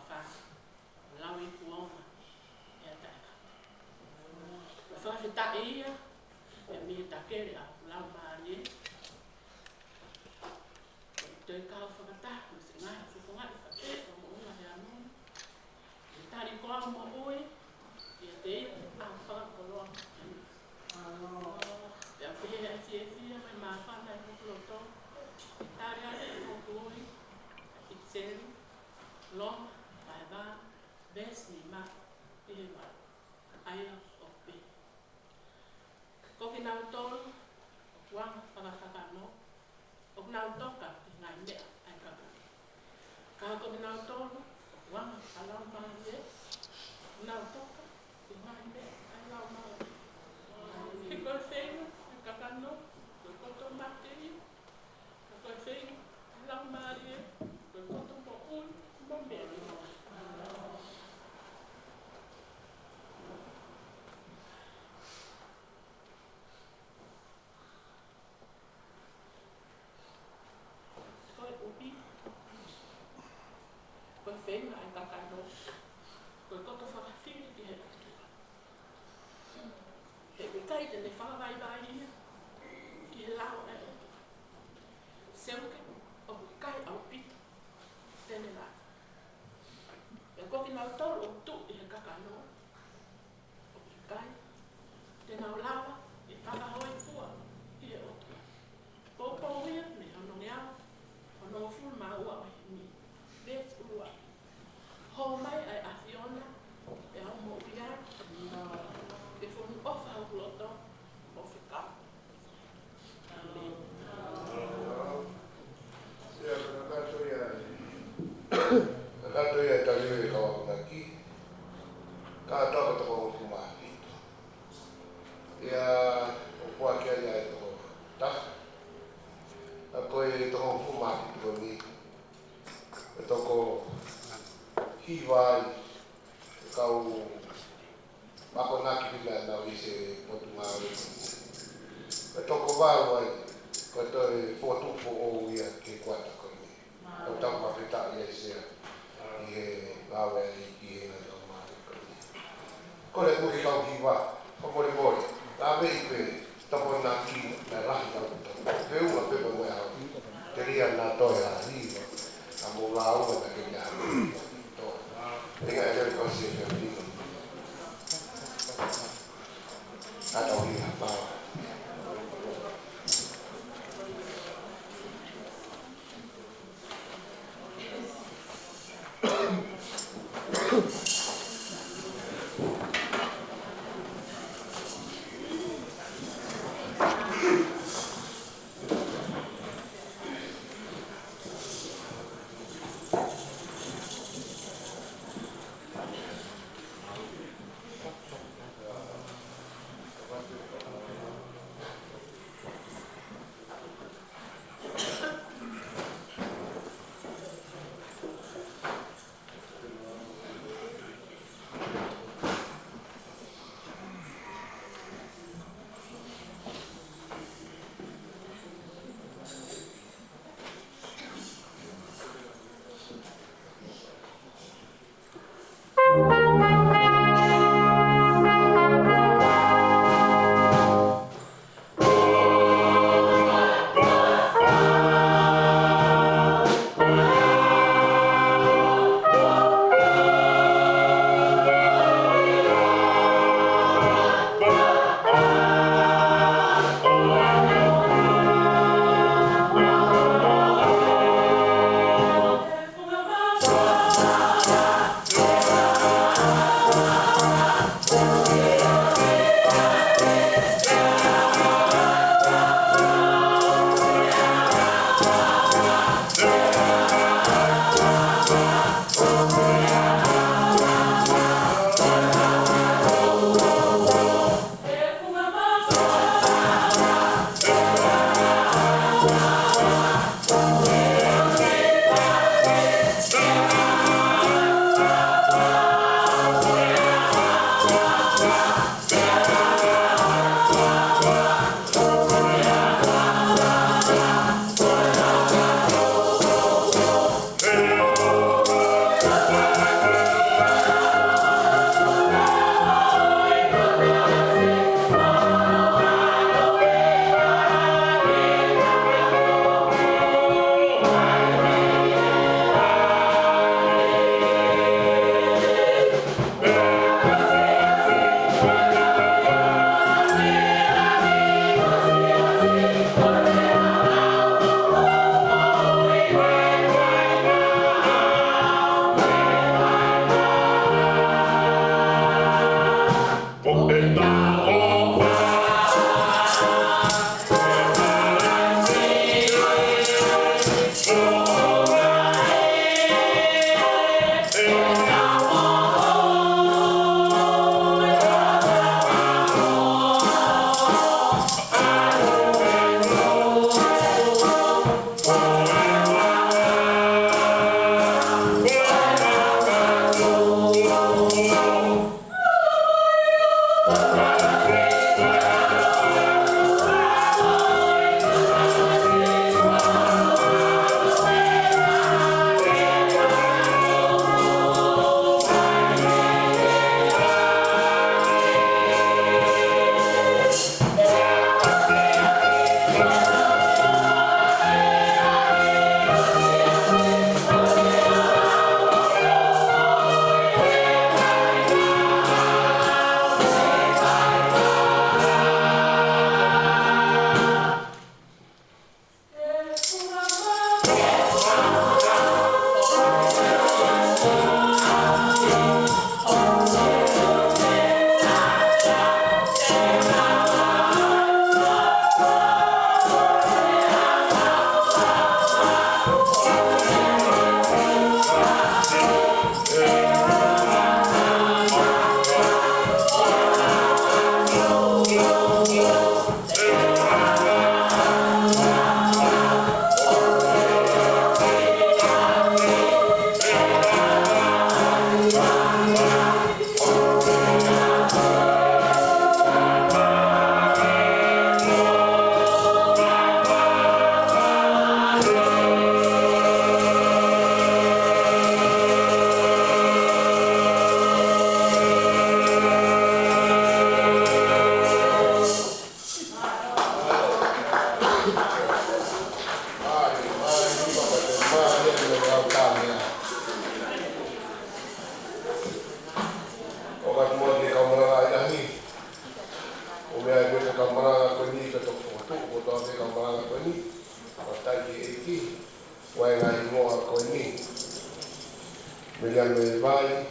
fa lau I kuonga e taka fa fita ia e mi takere a lau mali te kau whakata se ngai fufunga I whate o mo unga he anu I tari koa mo ui I te a whakakoloa Pea whihe a fia mai maa whana I hokuloto I tari ane I hoku ui I tseri Long, Taiwan, Best ni ma I he wā Aia o pe Koki nau tolu Wanga whakakakano O nau toka I ngai mea ai kaka Ka koki nau tolu Wanga alau maa ye Nau toka I ngai mea ai lau maa He koe whenga ai kakano Koe koto materi Koe whenga ai lau maa ye Koe koto mo ui mo mea ni mo Koe upi Koe whenga ai kakano Koe koto whakawhiri ki he atua He wikai tene whakawai vai ia Ki he lau e Seuke o wikai au pita Tene la E koki nau tolu o tu I he kakano O wikai Tena o lawa I whakahoi fua I he otua Popo ia me hono ngeau Hono fulu maa ua o himi Bes ulua Ho mai ai Afiona E au mo uia E funu ofa au loto O whikau Amen Kato ia taliu e kawakaki. Ka toko toko o kumahito. Ia o kua kia ia e toko taka. A koe toko kumahito ni. E toko hiwai. E kau mako naki pila nau I se potu ngāwe. E toko wāu ai. Koe toi fōtupo o ia ke kuata koe ni. O tau mapita ia sea. I he lawe I he ngai tau maare koe ni. Kore kuhi kau hiwa. Ko mori mori. Lawe I pe. Tapo nā ki na rahi tau tau. Pe ua pepa moe hau. Te ria nā toi a hiwa. A mo ngā ua na ke ngā hiwa. Tenga e reo kosi e whiri. Atau hi hapau. Miriam me vai.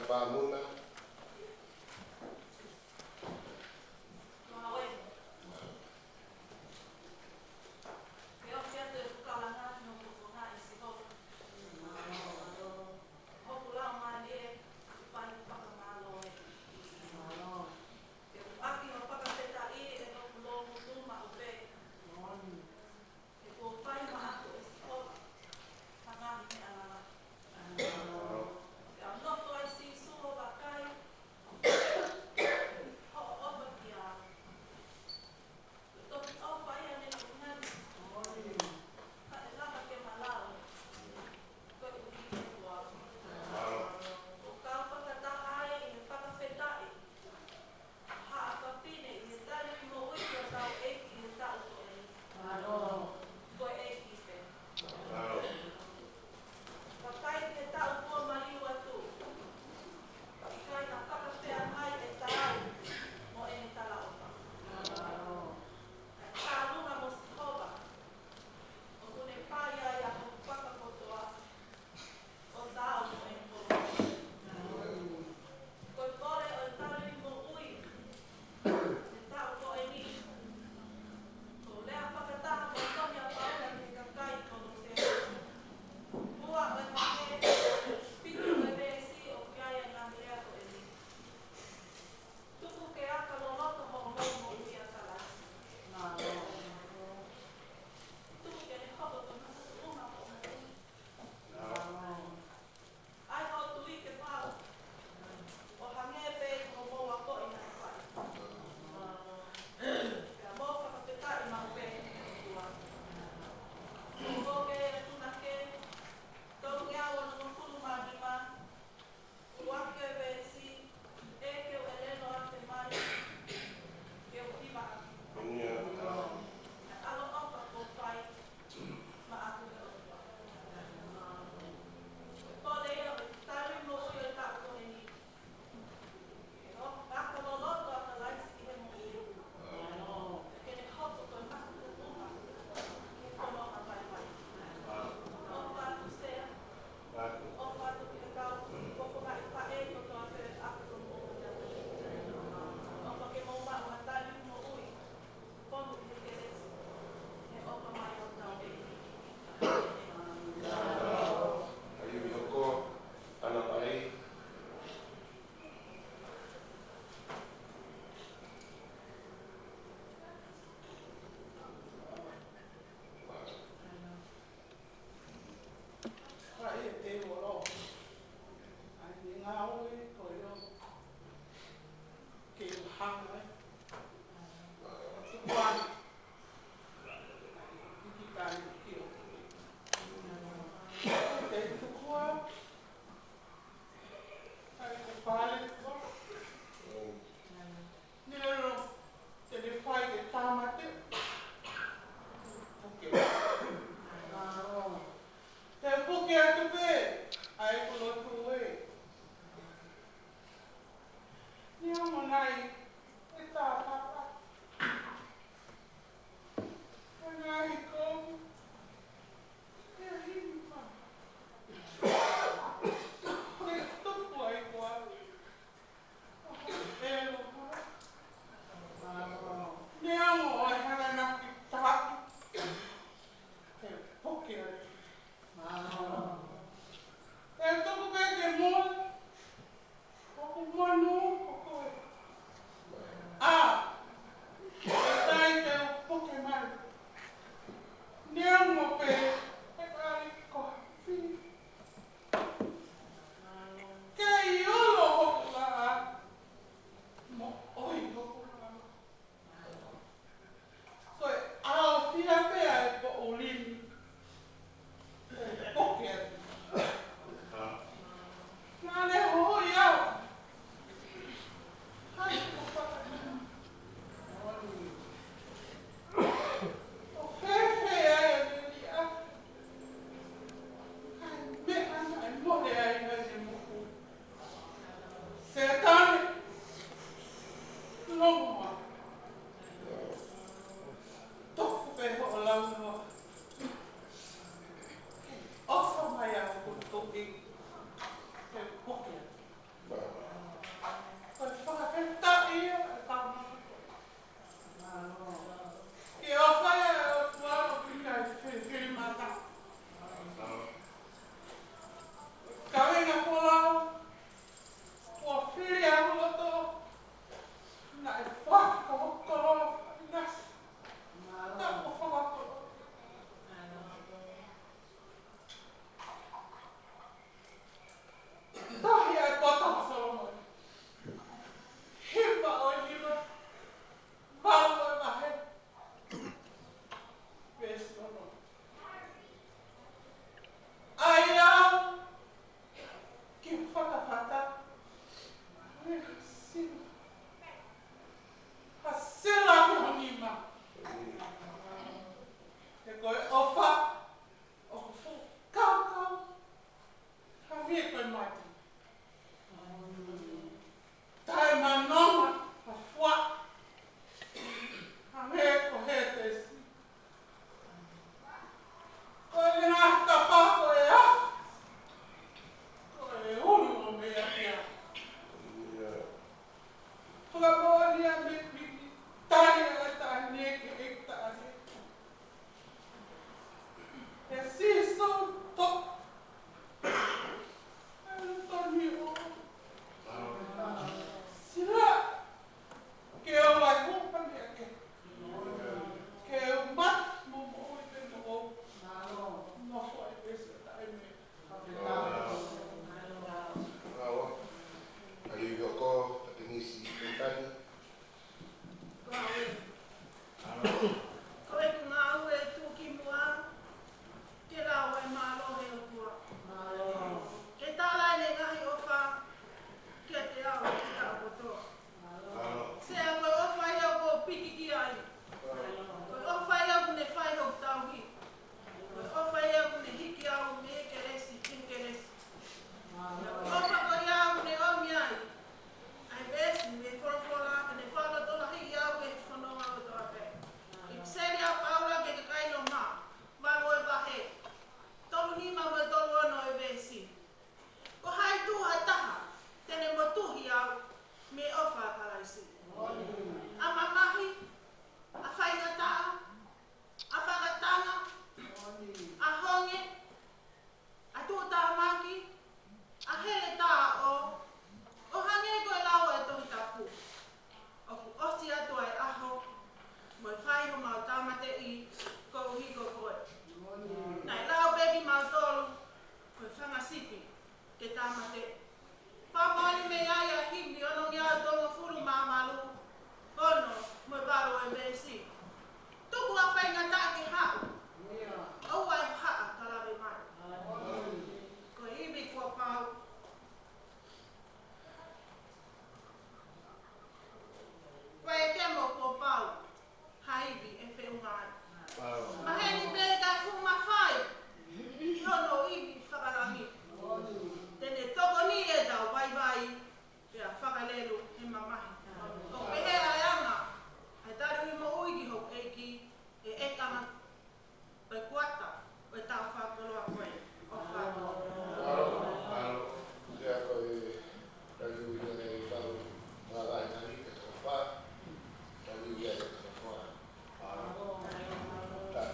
Não, ke tamate. Pamali me ia hindi ono ia tonga fulu mamalu. Ono mo baro e besi. Tuku a whainga ta ki ha. O ai ha kalawe mai. Ko ibi kua pau. Pai te mo kua pau. Haibi e whiungai. Maheni bega fuma whai. Iono ibi whakarangi. Tene toko ni e tau vai vai. Pea whakalelu he mamahi. O pehe ai anga. Ai taru i mo uigi hok eiki. E etanga. Pai kuata. Pai tau whakaloa koe. O whakaloa. Ia koe tari uia e tau ngārai nari ke tō whā. Tari uia e tō whā. Tā.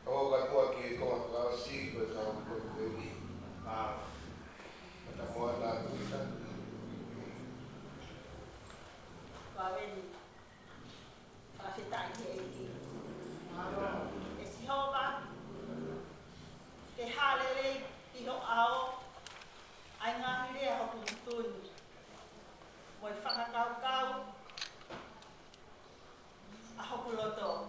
Ako kai mua ki e konga whakao si koe kau koe koe ni. Kata mua nā kuita. Waweni. Whawhitai he eiki. E sihoba. Te hālere i ho ao. Ai ngāhi rea hoku mutuni. Moi whakakau kau. A hoku loto.